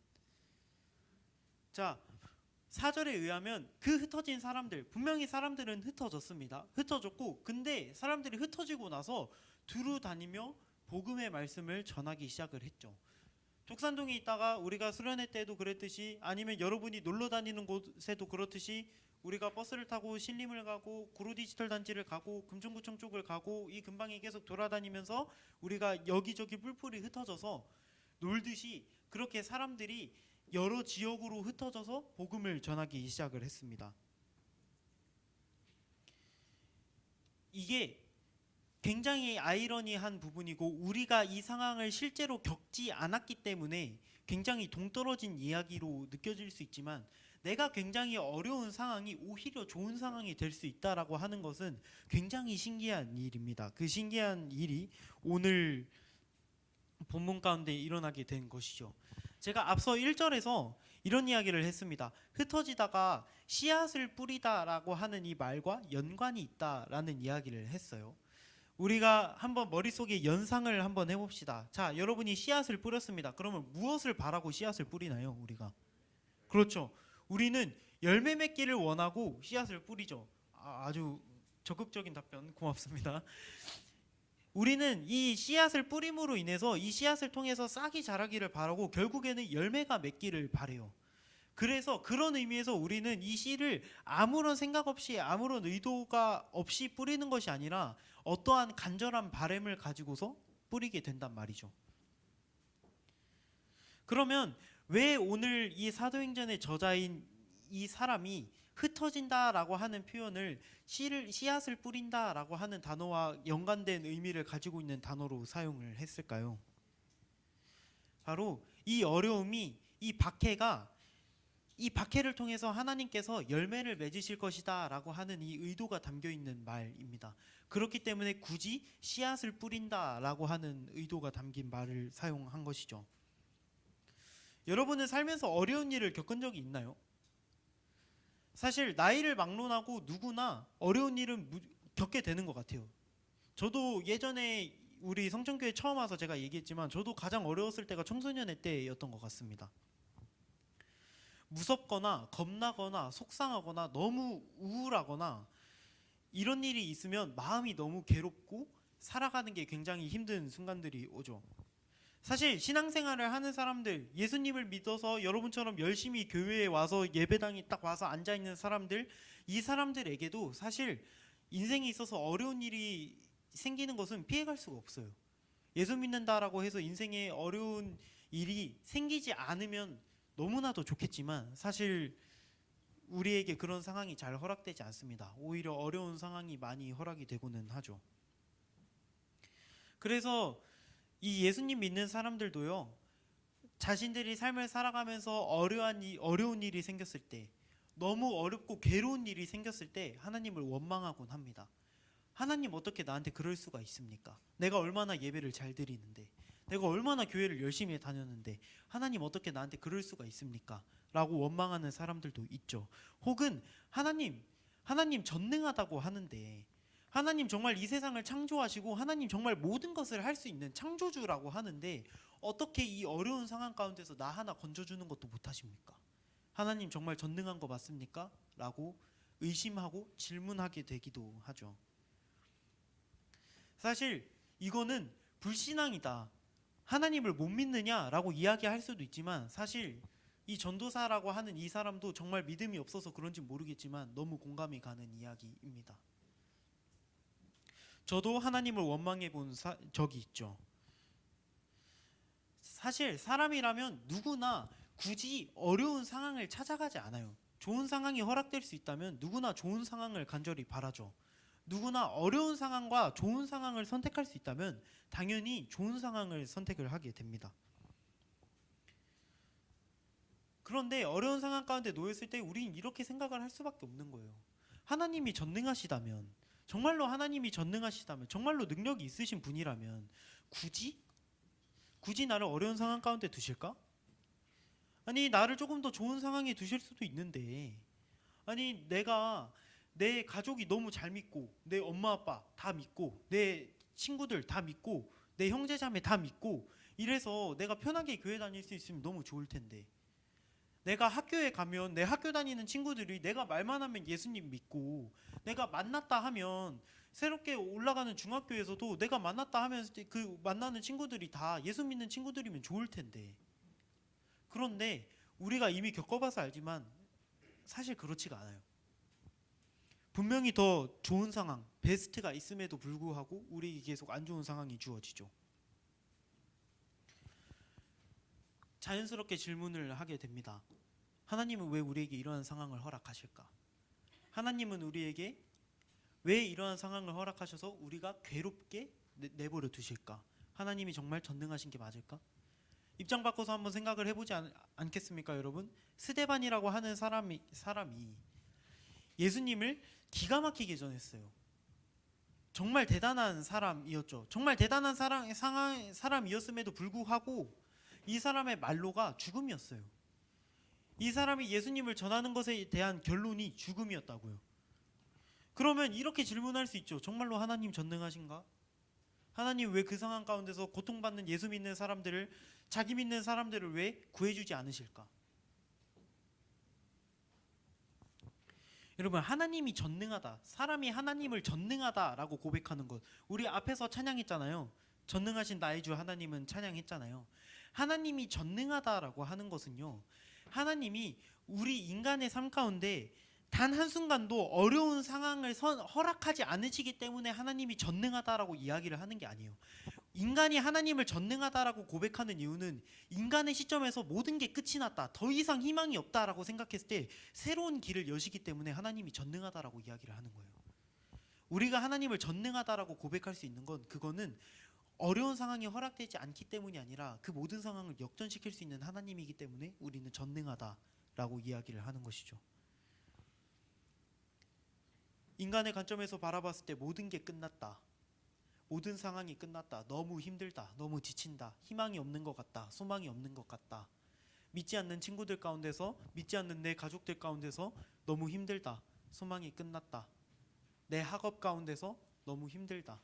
C: 자, 4절에 의하면 그 흩어진 사람들, 분명히 사람들은 흩어졌습니다. 흩어졌고, 근데 사람들이 흩어지고 나서 두루 다니며 복음의 말씀을 전하기 시작을 했죠. 독산동에 있다가 우리가 수련회 때도 그랬듯이, 아니면 여러분이 놀러 다니는 곳에도 그렇듯이, 우리가 버스를 타고 신림을 가고 구로 디지털 단지를 가고 금천구청 쪽을 가고 이 근방에 계속 돌아다니면서 우리가 여기저기 뿔뿔이 흩어져서 놀듯이 그렇게 사람들이 여러 지역으로 흩어져서 복음을 전하기 시작을 했습니다. 이게 굉장히 아이러니한 부분이고 우리가 이 상황을 실제로 겪지 않았기 때문에 굉장히 동떨어진 이야기로 느껴질 수 있지만 내가 굉장히 어려운 상황이 오히려 좋은 상황이 될 수 있다라고 하는 것은 굉장히 신기한 일입니다. 그 신기한 일이 오늘 본문 가운데 일어나게 된 것이죠. 제가 앞서 1절에서 이런 이야기를 했습니다. 흩어지다가 씨앗을 뿌리다라고 하는 이 말과 연관이 있다라는 이야기를 했어요. 우리가 한번 머릿속에 연상을 한번 해봅시다. 자, 여러분이 씨앗을 뿌렸습니다. 그러면 무엇을 바라고 씨앗을 뿌리나요? 우리가 그렇죠. 우리는 열매 맺기를 원하고 씨앗을 뿌리죠. 아주 적극적인 답변 고맙습니다. 우리는 이 씨앗을 뿌림으로 인해서 이 씨앗을 통해서 싹이 자라기를 바라고 결국에는 열매가 맺기를 바래요. 그래서 그런 의미에서 우리는 이 씨를 아무런 생각 없이 아무런 의도가 없이 뿌리는 것이 아니라 어떠한 간절한 바람을 가지고서 뿌리게 된단 말이죠. 그러면 왜 오늘 이 사도행전의 저자인 이 사람이 흩어진다라고 하는 표현을 씨앗을 뿌린다라고 하는 단어와 연관된 의미를 가지고 있는 단어로 사용을 했을까요? 바로 이 어려움이 이 박해를 통해서 하나님께서 열매를 맺으실 것이다 라고 하는 이 의도가 담겨 있는 말입니다. 그렇기 때문에 굳이 씨앗을 뿌린다 라고 하는 의도가 담긴 말을 사용한 것이죠. 여러분은 살면서 어려운 일을 겪은 적이 있나요? 사실 나이를 막론하고 누구나 어려운 일은 겪게 되는 것 같아요. 저도 예전에 우리 성천교회 처음 와서 제가 얘기했지만 저도 가장 어려웠을 때가 청소년의 때였던 것 같습니다. 무섭거나 겁나거나 속상하거나 너무 우울하거나 이런 일이 있으면 마음이 너무 괴롭고 살아가는 게 굉장히 힘든 순간들이 오죠. 사실 신앙생활을 하는 사람들, 예수님을 믿어서 여러분처럼 열심히 교회에 와서 예배당에 딱 와서 앉아있는 사람들, 이 사람들에게도 사실 인생에 있어서 어려운 일이 생기는 것은 피해갈 수가 없어요. 예수 믿는다라고 해서 인생에 어려운 일이 생기지 않으면 너무나도 좋겠지만 사실 우리에게 그런 상황이 잘 허락되지 않습니다. 오히려 어려운 상황이 많이 허락이 되고는 하죠. 그래서 이 예수님 믿는 사람들도요, 자신들이 삶을 살아가면서 어려운 일이 생겼을 때, 너무 어렵고 괴로운 일이 생겼을 때 하나님을 원망하곤 합니다. 하나님 어떻게 나한테 그럴 수가 있습니까? 내가 얼마나 예배를 잘 드리는데, 내가 얼마나 교회를 열심히 다녔는데 하나님 어떻게 나한테 그럴 수가 있습니까? 라고 원망하는 사람들도 있죠. 혹은 하나님 전능하다고 하는데 하나님 정말 이 세상을 창조하시고 하나님 정말 모든 것을 할 수 있는 창조주라고 하는데 어떻게 이 어려운 상황 가운데서 나 하나 건져주는 것도 못하십니까? 하나님 정말 전능한 거 맞습니까? 라고 의심하고 질문하게 되기도 하죠. 사실 이거는 불신앙이다, 하나님을 못 믿느냐라고 이야기할 수도 있지만 사실 이 전도사라고 하는 이 사람도 정말 믿음이 없어서 그런지 모르겠지만 너무 공감이 가는 이야기입니다. 저도 하나님을 원망해 본 적이 있죠. 사실 사람이라면 누구나 굳이 어려운 상황을 찾아가지 않아요. 좋은 상황이 허락될 수 있다면 누구나 좋은 상황을 간절히 바라죠. 누구나 어려운 상황과 좋은 상황을 선택할 수 있다면 당연히 좋은 상황을 선택을 하게 됩니다. 그런데 어려운 상황 가운데 놓였을 때 우리는 이렇게 생각을 할 수밖에 없는 거예요. 하나님이 전능하시다면, 정말로 하나님이 전능하시다면, 정말로 능력이 있으신 분이라면 굳이 나를 어려운 상황 가운데 두실까? 아니, 나를 조금 더 좋은 상황에 두실 수도 있는데, 아니, 내가 내 가족이 너무 잘 믿고, 내 엄마 아빠 다 믿고, 내 친구들 다 믿고, 내 형제 자매 다 믿고, 이래서 내가 편하게 교회 다닐 수 있으면 너무 좋을 텐데, 내가 학교에 가면 내 학교 다니는 친구들이 내가 말만 하면 예수님 믿고, 내가 만났다 하면 새롭게 올라가는 중학교에서도 내가 만났다 하면 그 만나는 친구들이 다 예수 믿는 친구들이면 좋을 텐데, 그런데 우리가 이미 겪어봐서 알지만 사실 그렇지가 않아요. 분명히 더 좋은 상황, 베스트가 있음에도 불구하고 우리에게 계속 안 좋은 상황이 주어지죠. 자연스럽게 질문을 하게 됩니다. 하나님은 왜 우리에게 이러한 상황을 허락하실까? 하나님은 우리에게 왜 이러한 상황을 허락하셔서 우리가 괴롭게 내버려 두실까? 하나님이 정말 전능하신 게 맞을까? 입장 바꿔서 한번 생각을 해보지 않겠습니까, 여러분? 스데반이라고 하는 사람이 예수님을 기가 막히게 전했어요. 정말 대단한 사람이었죠. 정말 대단한 사람이었음에도 불구하고 이 사람의 말로가 죽음이었어요. 이 사람이 예수님을 전하는 것에 대한 결론이 죽음이었다고요. 그러면 이렇게 질문할 수 있죠. 정말로 하나님 전능하신가? 하나님 왜 그 상황 가운데서 고통받는 예수 믿는 사람들을, 자기 믿는 사람들을 왜 구해주지 않으실까? 여러분, 하나님이 전능하다, 사람이 하나님을 전능하다라고 고백하는 것, 우리 앞에서 찬양했잖아요. 전능하신 나의 주 하나님은 찬양했잖아요. 하나님이 전능하다라고 하는 것은요, 하나님이 우리 인간의 삶 가운데 단 한순간도 어려운 상황을 허락하지 않으시기 때문에 하나님이 전능하다라고 이야기를 하는 게 아니에요. 인간이 하나님을 전능하다라고 고백하는 이유는 인간의 시점에서 모든 게 끝이 났다, 더 이상 희망이 없다라고 생각했을 때 새로운 길을 여시기 때문에 하나님이 전능하다라고 이야기를 하는 거예요. 우리가 하나님을 전능하다라고 고백할 수 있는 건, 그거는 어려운 상황이 허락되지 않기 때문이 아니라 그 모든 상황을 역전시킬 수 있는 하나님이기 때문에 우리는 전능하다라고 이야기를 하는 것이죠. 인간의 관점에서 바라봤을 때 모든 게 끝났다, 모든 상황이 끝났다, 너무 힘들다, 너무 지친다, 희망이 없는 것 같다, 소망이 없는 것 같다, 믿지 않는 친구들 가운데서, 믿지 않는 내 가족들 가운데서 너무 힘들다, 소망이 끝났다, 내 학업 가운데서 너무 힘들다,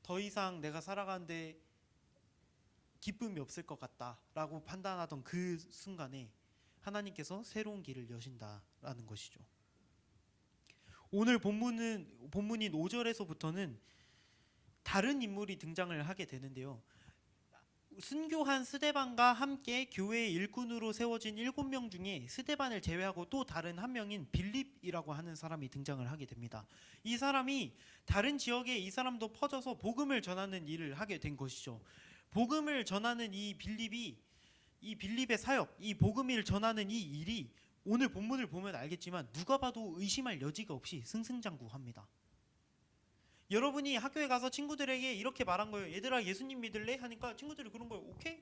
C: 더 이상 내가 살아가는데 기쁨이 없을 것 같다라고 판단하던 그 순간에 하나님께서 새로운 길을 여신다라는 것이죠. 오늘 본문인 5절에서부터는 다른 인물이 등장을 하게 되는데요. 순교한 스데반과 함께 교회의 일꾼으로 세워진 7명 중에 스데반을 제외하고 또 다른 한 명인 빌립이라고 하는 사람이 등장을 하게 됩니다. 이 사람이 다른 지역에 이 사람도 퍼져서 복음을 전하는 일을 하게 된 것이죠. 복음을 전하는 이 빌립의 사역, 이 복음을 전하는 이 일이 오늘 본문을 보면 알겠지만 누가 봐도 의심할 여지가 없이 승승장구합니다. 여러분이 학교에 가서 친구들에게 이렇게 말한 거예요. 얘들아, 예수님 믿을래? 하니까 친구들이 그런 거예요. 오케이?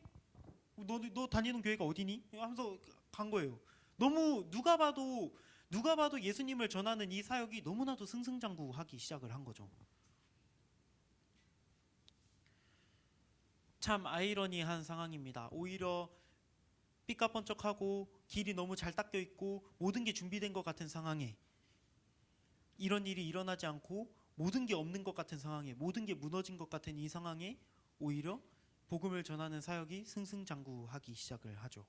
C: 너 다니는 교회가 어디니? 하면서 간 거예요. 너무 누가 봐도 예수님을 전하는 이 사역이 너무나도 승승장구하기 시작을 한 거죠. 참 아이러니한 상황입니다. 오히려 삐까뻔쩍하고 길이 너무 잘 닦여 있고 모든 게 준비된 것 같은 상황에 이런 일이 일어나지 않고 모든 게 없는 것 같은 상황에, 모든 게 무너진 것 같은 이 상황에 오히려 복음을 전하는 사역이 승승장구하기 시작을 하죠.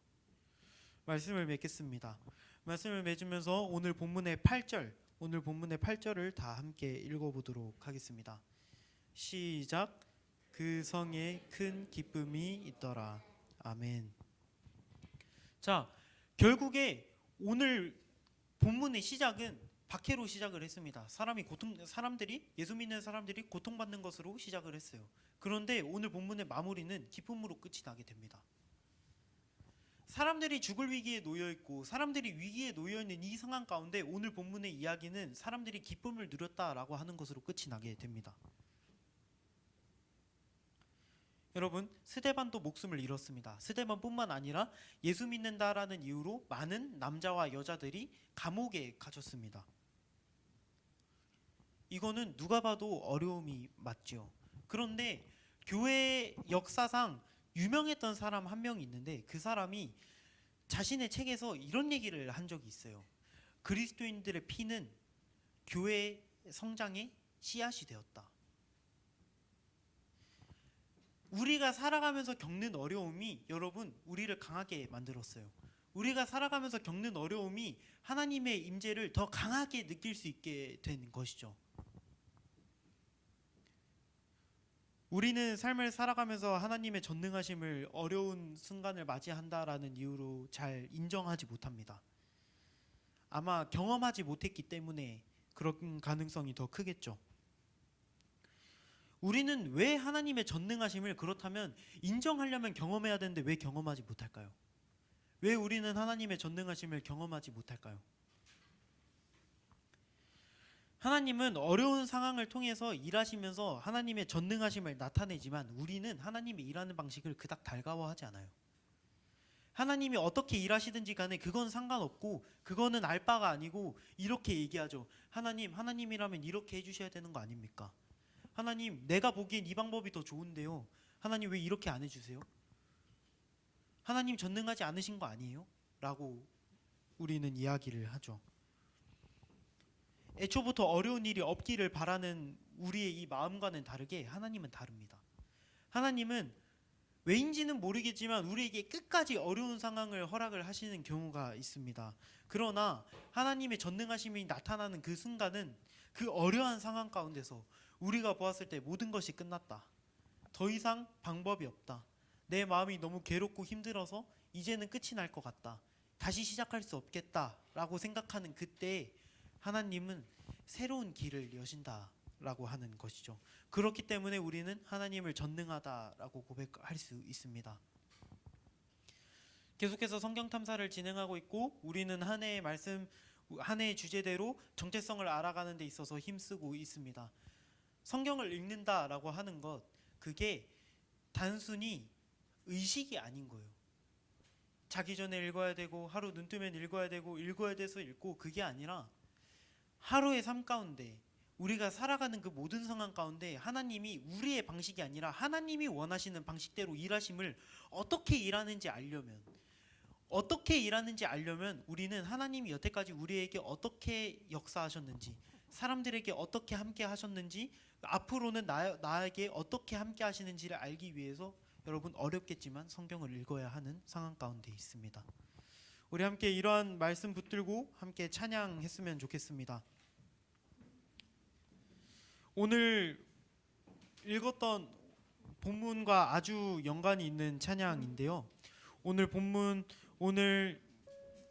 C: 말씀을 맺겠습니다. 말씀을 맺으면서 오늘 본문의 8절을 다 함께 읽어보도록 하겠습니다. 시작. 그 성에 큰 기쁨이 있더라. 아멘. 자, 결국에 오늘 본문의 시작은 박해로 시작을 했습니다. 사람들이 예수 믿는 사람들이 고통받는 것으로 시작을 했어요. 그런데 오늘 본문의 마무리는 기쁨으로 끝이 나게 됩니다. 사람들이 죽을 위기에 놓여 있고 사람들이 위기에 놓여 있는 이 상황 가운데 오늘 본문의 이야기는 사람들이 기쁨을 누렸다라고 하는 것으로 끝이 나게 됩니다. 여러분, 스데반도 목숨을 잃었습니다. 스데반뿐만 아니라 예수 믿는다라는 이유로 많은 남자와 여자들이 감옥에 갇혔습니다. 이거는 누가 봐도 어려움이 맞죠. 그런데 교회 역사상 유명했던 사람 한 명이 있는데 그 사람이 자신의 책에서 이런 얘기를 한 적이 있어요. 그리스도인들의 피는 교회 성장의 씨앗이 되었다. 우리가 살아가면서 겪는 어려움이 여러분 우리를 강하게 만들었어요. 우리가 살아가면서 겪는 어려움이 하나님의 임재를 더 강하게 느낄 수 있게 된 것이죠. 우리는 삶을 살아가면서 하나님의 전능하심을 어려운 순간을 맞이한다라는 이유로 잘 인정하지 못합니다. 아마 경험하지 못했기 때문에 그런 가능성이 더 크겠죠. 우리는 왜 하나님의 전능하심을 그렇다면 인정하려면 경험해야 되는데 왜 경험하지 못할까요? 왜 우리는 하나님의 전능하심을 경험하지 못할까요? 하나님은 어려운 상황을 통해서 일하시면서 하나님의 전능하심을 나타내지만 우리는 하나님이 일하는 방식을 그닥 달가워하지 않아요. 하나님이 어떻게 일하시든지 간에 그건 상관없고 그거는 알 바가 아니고 이렇게 얘기하죠. 하나님이라면 이렇게 해주셔야 되는 거 아닙니까? 하나님, 내가 보기엔 이 방법이 더 좋은데요. 하나님 왜 이렇게 안 해주세요? 하나님 전능하지 않으신 거 아니에요? 라고 우리는 이야기를 하죠. 애초부터 어려운 일이 없기를 바라는 우리의 이 마음과는 다르게 하나님은 다릅니다. 하나님은 왜인지는 모르겠지만 우리에게 끝까지 어려운 상황을 허락을 하시는 경우가 있습니다. 그러나 하나님의 전능하심이 나타나는 그 순간은 그 어려운 상황 가운데서 우리가 보았을 때 모든 것이 끝났다. 더 이상 방법이 없다. 내 마음이 너무 괴롭고 힘들어서 이제는 끝이 날 것 같다. 다시 시작할 수 없겠다라고 생각하는 그때 하나님은 새로운 길을 여신다라고 하는 것이죠. 그렇기 때문에 우리는 하나님을 전능하다라고 고백할 수 있습니다. 계속해서 성경 탐사를 진행하고 있고 우리는 한 해의 주제대로 정체성을 알아가는 데 있어서 힘쓰고 있습니다. 성경을 읽는다라고 하는 것, 그게 단순히 의식이 아닌 거예요. 자기 전에 읽어야 되고 하루 눈 뜨면 읽어야 되고 읽어야 돼서 읽고, 그게 아니라 하루의 삶 가운데 우리가 살아가는 그 모든 상황 가운데 하나님이 우리의 방식이 아니라 하나님이 원하시는 방식대로 일하심을 어떻게 일하는지 알려면 우리는 하나님이 여태까지 우리에게 어떻게 역사하셨는지, 사람들에게 어떻게 함께 하셨는지, 앞으로는 나에게 어떻게 함께 하시는지를 알기 위해서 여러분 어렵겠지만 성경을 읽어야 하는 상황 가운데 있습니다. 우리 함께 이러한 말씀 붙들고 함께 찬양했으면 좋겠습니다. 오늘 읽었던 본문과 아주 연관이 있는 찬양인데요. 오늘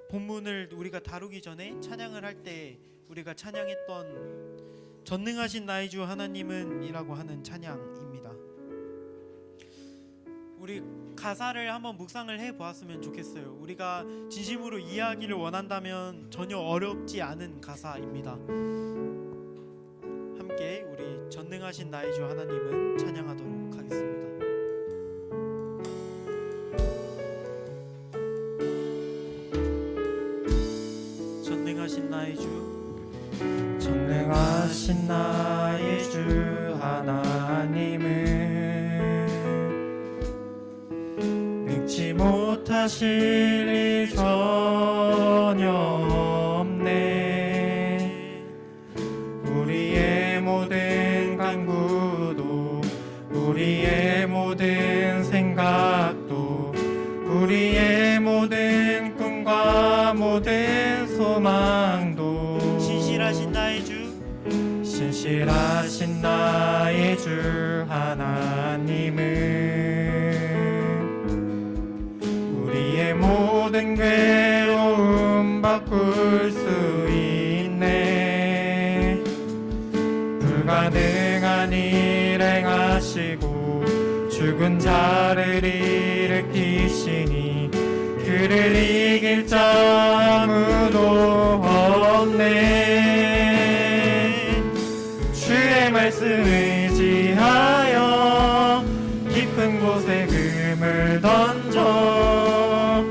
C: 본문을 우리가 다루기 전에 찬양을 할 때 우리가 찬양했던 전능하신 나의 주 하나님은 이라고 하는 찬양입니다. 우리 가사를 한번 묵상을 해보았으면 좋겠어요. 우리가 진심으로 이해하기를 원한다면 전혀 어렵지 않은 가사입니다. 함께 우리 전능하신 나의 주 하나님은 찬양하도록 하겠습니다. 전능하신 나의 주 하나님은 능치 못하실 일 전혀 없네. 우리의 모든
A: 우리의 모든 꿈과 모든 소망도
C: 신실하신 나의 주
A: 신실하신 나의 주 하나님은 우리의 모든 괴로움 바꿀 수 있네. 불가능한 일 행하시고 죽은 자를 일으키시니 그를 이길 자 아무도 없네. 주의 말씀 의지하여 깊은 곳에 금을 던져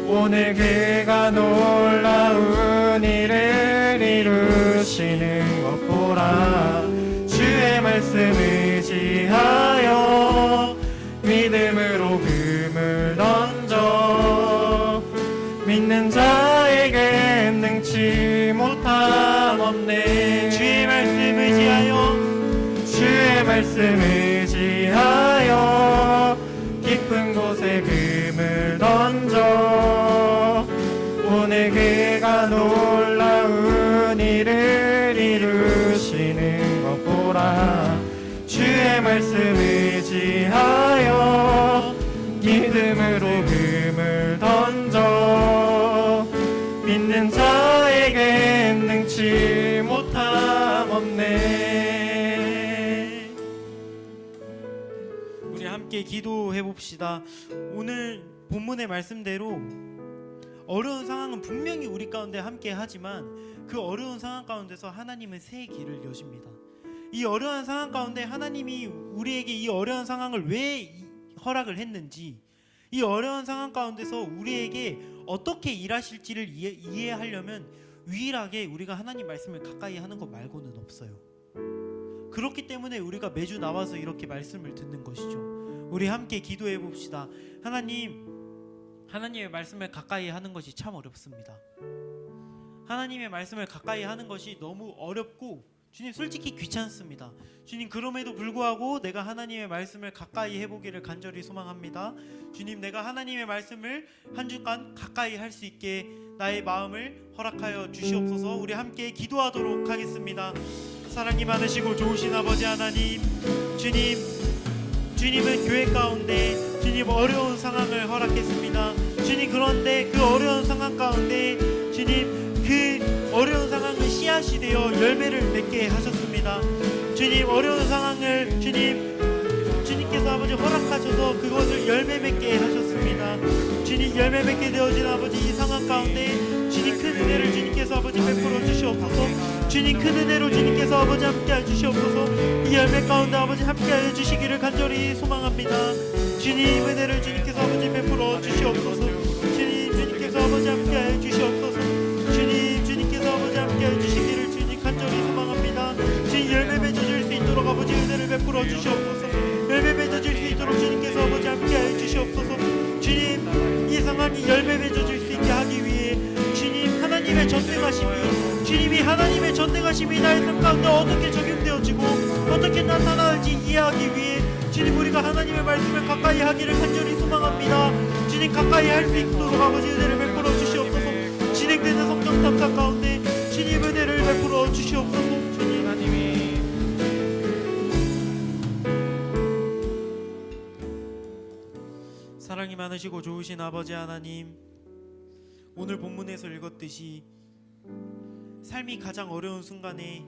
A: 오늘 그가 놀라운 일을 이루시는 것 보라. 주의 말씀 의지하여 믿음으로 금을 던져 믿는 자에겐 능치 못함 없네.
C: 주의 말씀 의지하여
A: 주의 말씀 의지하여 깊은 곳에 금을 던져 오늘 그가 놀라운 일을 이루시는 것 보라. 주의 말씀 의지하여 믿음으로 금을 던져 믿는 자에겐 능치 못함 없네.
C: 우리 함께 기도해 봅시다. 오늘 본문의 말씀대로 어려운 상황은 분명히 우리 가운데 함께 하지만 그 어려운 상황 가운데서 하나님은 새 길을 여십니다. 이 어려운 상황 가운데 하나님이 우리에게 이 어려운 상황을 왜 허락을 했는지, 이 어려운 상황 가운데서 우리에게 어떻게 일하실지를 이해하려면 유일하게 우리가 하나님 말씀을 가까이 하는 것 말고는 없어요. 그렇기 때문에 우리가 매주 나와서 이렇게 말씀을 듣는 것이죠. 우리 함께 기도해 봅시다. 하나님의 말씀을 가까이 하는 것이 참 어렵습니다. 하나님의 말씀을 가까이 하는 것이 너무 어렵고 주님 솔직히 귀찮습니다. 주님 그럼에도 불구하고 내가 하나님의 말씀을 가까이 해보기를 간절히 소망합니다. 주님 내가 하나님의 말씀을 한 주간 가까이 할 수 있게 나의 마음을 허락하여 주시옵소서. 우리 함께 기도하도록 하겠습니다. 사랑이 많으시고 좋으신 아버지 하나님, 주님은 교회 가운데 주님 어려운 상황을 허락했습니다. 주님 그런데 그 어려운 상황 가운데 주님 그 어려운 상황을 씨앗이 되어 열매를 맺게 하셨습니다. 주님 어려운 상황을 주님께서 아버지 허락하셔서 그것을 열매 맺게 하셨습니다. 주님 열매 맺게 되어진 아버지 이 상황 가운데 주님 큰 은혜를 주님께서 아버지 베풀어 주시옵소서. 주님 큰 은혜로 주님께서 아버지 함께하여 주시옵소서. 이 열매 가운데 아버지 함께하여 주시기를 간절히 소망합니다. 주님 은혜를 주님께서 아버지 베풀어 주시옵소서. 주님께서 아버지 함께하여 주시옵소서. 주님께서 아버지 함께하여 주시기를 주님 간절히 소망합니다. 주님 열매 맺어질 수 있도록 아버지 은혜를 베풀어 주시옵소서. 열매 맺어질 수 있도록 주님께서 아버지 함께하여 주시옵소서. 주님 이 상황이 열매 맺어질 수 있게 하기 위해 주님 하나님의 전능하심이 주님이 하나님의 전능하심이 나의 삶 가운데 어떻게 적용되어지고 어떻게 나타날지 이해하기 위해 주님 우리가 하나님의 말씀을 가까이 하기를 간절히 소망합니다. 주님 가까이 할 수 있도록 아버지 은혜를 베풀어 주시옵소서. 진행되는 성경 탐사 가운데 주님 은혜를 베풀어 주시옵소서. 주님
A: 하나님이
C: 사랑이 많으시고 좋으신 아버지 하나님, 오늘 본문에서 읽었듯이 삶이 가장 어려운 순간에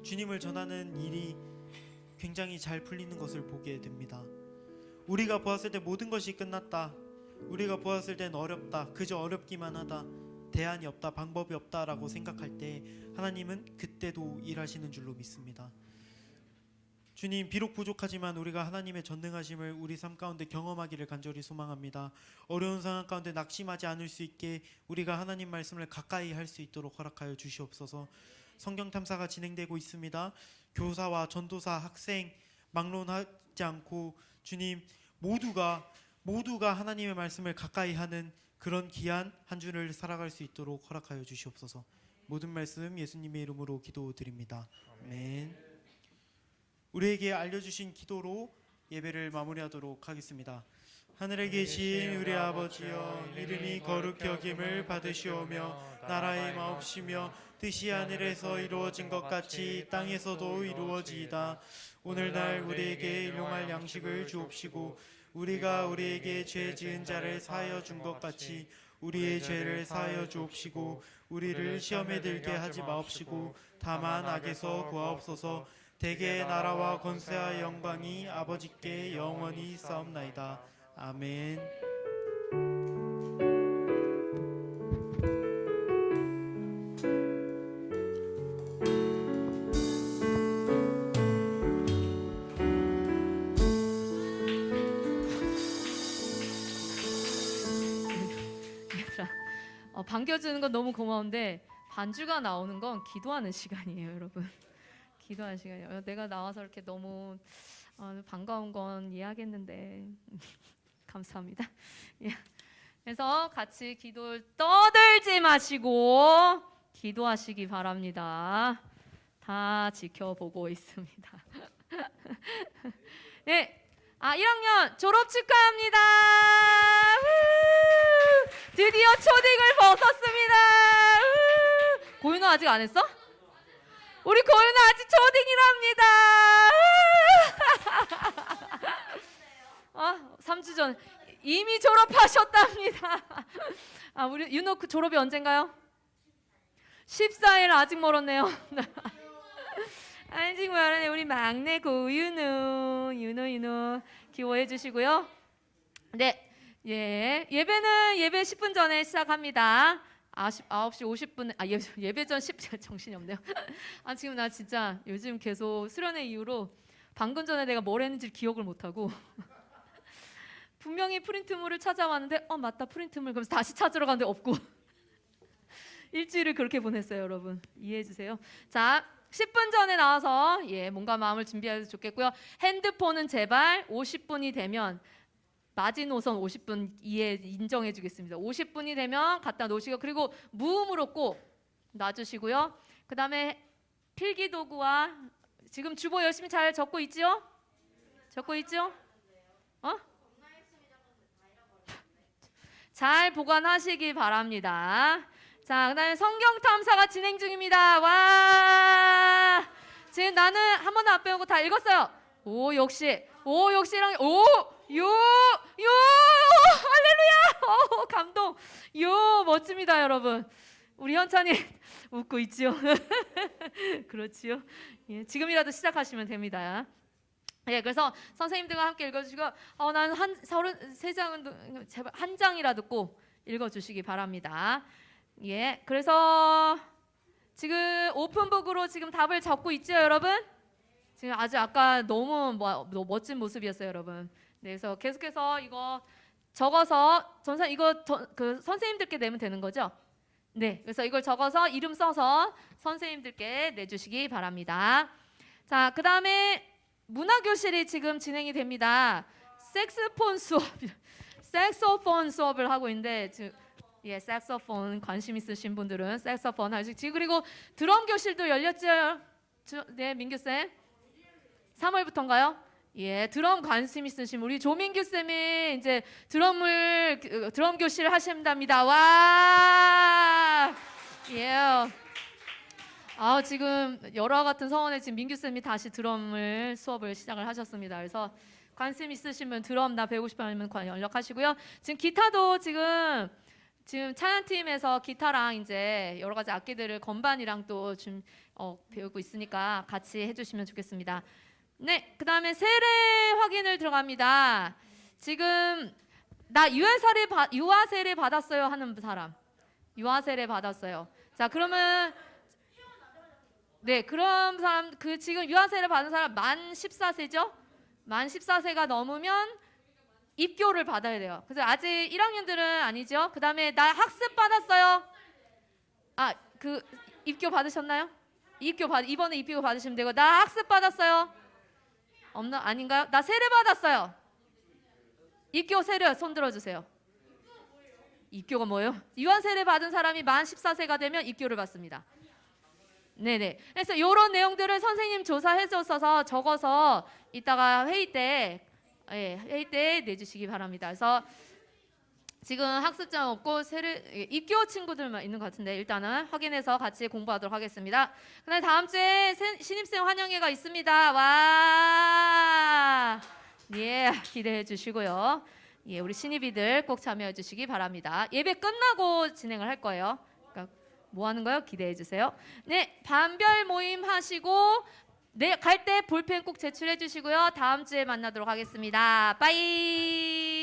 C: 주님을 전하는 일이 굉장히 잘 풀리는 것을 보게 됩니다. 우리가 보았을 때 모든 것이 끝났다, 우리가 보았을 땐 어렵다, 그저 어렵기만 하다, 대안이 없다, 방법이 없다라고 생각할 때 하나님은 그때도 일하시는 줄로 믿습니다. 주님 비록 부족하지만 우리가 하나님의 전능하심을 우리 삶 가운데 경험하기를 간절히 소망합니다. 어려운 상황 가운데 낙심하지 않을 수 있게 우리가 하나님 말씀을 가까이 할 수 있도록 허락하여 주시옵소서. 성경 탐사가 진행되고 있습니다. 교사와 전도사, 학생 막론하지 않고 주님 모두가 하나님의 말씀을 가까이 하는 그런 귀한 한 주를 살아갈 수 있도록 허락하여 주시옵소서. 모든 말씀 예수님의 이름으로 기도드립니다. 아멘. 우리에게 알려주신 기도로 예배를 마무리하도록 하겠습니다. 하늘에 계신 우리 아버지여, 이름이 거룩히 여김을 받으시오며 나라의 마옵시며 뜻이 하늘에서 이루어진 것 같이 땅에서도 이루어지이다. 오늘날 우리에게 일용할 양식을 주옵시고 우리가 우리에게 죄 지은 자를 사하여 준 것 같이 우리의 죄를 사하여 주옵시고 우리를 시험에 들게 하지 마옵시고 다만 악에서 구하옵소서. 대개 나라와 권세와 영광이 아버지께 영원히 싸움나이다. 아멘.
D: 얘들아, 반겨주는 건 너무 고마운데 반주가 나오는 건 기도하는 시간이에요, 여러분. 기도하는 시간이에요. 내가 나와서 이렇게 너무 반가운 건 이해하겠는데 감사합니다. 예. 그래서 같이 기도를 떠들지 마시고 기도하시기 바랍니다. 다 지켜보고 있습니다. 네. 1학년 졸업 축하합니다. 우! 드디어 초딩을 벗었습니다. 우! 고윤아 아직 안 했어? 우리 고윤아 아직 초딩이랍니다. 3주 전 이미 졸업하셨답니다. 우리 윤호 그 졸업이 언젠가요? 14일 아직 멀었네요. 아직 멀었네. 우리 막내 고윤호, 윤호 기호해 주시고요. 네, 예배는 예배 10분 전에 시작합니다. 9시 50분, 예배 전 10분, 정신이 없네요. 지금 나 진짜 요즘 계속 수련회 이후로 방금 전에 내가 뭘 했는지 기억을 못하고 분명히 프린트물을 찾아왔는데 맞다 프린트물 그러면서 다시 찾으러 갔는데 없고 일주일을 그렇게 보냈어요. 여러분 이해해 주세요. 자 10분 전에 나와서 몸과 마음을 준비해도 좋겠고요. 핸드폰은 제발 50분이 되면 마지노선 50분 이해 인정해 주겠습니다. 50분이 되면 갖다 놓으시고 그리고 무음으로 꼭 놔주시고요. 그 다음에 필기도구와 지금 주보 열심히 잘 적고 있지요? 적고 있죠? 잘 보관하시기 바랍니다. 자, 그다음에 성경 탐사가 진행 중입니다. 와, 지금 나는 한 번도 안 빼고 다 읽었어요. 역시랑 할렐루야, 감동, 멋집니다, 여러분. 우리 현찬이 웃고 있지요? 그렇지요? 지금이라도 시작하시면 됩니다. 그래서 선생님들과 함께 읽어주시고 난 한 33장은 제발 한 장이라도 꼭 읽어주시기 바랍니다. 그래서 지금 오픈북으로 지금 답을 적고 있죠, 여러분? 지금 아주 아까 너무 멋진 모습이었어요, 여러분. 그래서 계속해서 이거 적어서 그 선생님들께 내면 되는 거죠? 네, 그래서 이걸 적어서 이름 써서 선생님들께 내주시기 바랍니다. 자, 그 다음에 문화교실이 지금 진행이 됩니다. 색소폰 수업을 하고 있는데 지금 색소폰 관심 있으신 분들은 색소폰 하시고 그리고 드럼 교실도 열렸죠. 네, 민규 쌤. 3월부터인가요? 드럼 관심 있으신 우리 조민규 쌤이 이제 드럼 교실 하신답니다. 와! 지금 열화 같은 성원에 지금 민규 쌤이 다시 드럼을 수업을 시작을 하셨습니다. 그래서 관심 있으신 분 드럼 나 배우고 싶어 하면 연락하시고요. 지금 기타도 지금 찬양팀에서 기타랑 이제 여러 가지 악기들을 건반이랑 또 좀 배우고 있으니까 같이 해주시면 좋겠습니다. 네, 그 다음에 세례 확인을 들어갑니다. 지금 나 유아 세례 받았어요 하는 사람, 유아 세례 받았어요. 자, 그러면 그런 사람 지금 유아 세례 받은 사람 만 14세죠? 만 14세가 넘으면 입교를 받아야 돼요. 그래서 아직 1학년들은 아니죠. 그 다음에 나 학습 받았어요. 그 입교 받으셨나요? 이번에 입교 받으시면 되고 나 학습 받았어요. 없나? 아닌가요? 나 세례 받았어요. 입교 세례 손 들어주세요. 입교가 뭐예요? 유아 세례 받은 사람이 만 14세가 되면 입교를 받습니다. 네네. 그래서 이런 내용들을 선생님 조사해 줬어서 적어서 이따가 회의 때 회의 때 내주시기 바랍니다. 그래서 지금 학습장 없고 입교 친구들만 있는 것 같은데 일단은 확인해서 같이 공부하도록 하겠습니다. 그다음에 다음 주에 신입생 환영회가 있습니다. 와, 예, 기대해 주시고요. 예, 우리 신입이들 꼭 참여해 주시기 바랍니다. 예배 끝나고 진행을 할 거예요. 그러니까 뭐 하는 거요? 기대해 주세요. 네, 반별 모임 하시고 갈 때 볼펜 꼭 제출해 주시고요. 다음 주에 만나도록 하겠습니다. 빠이.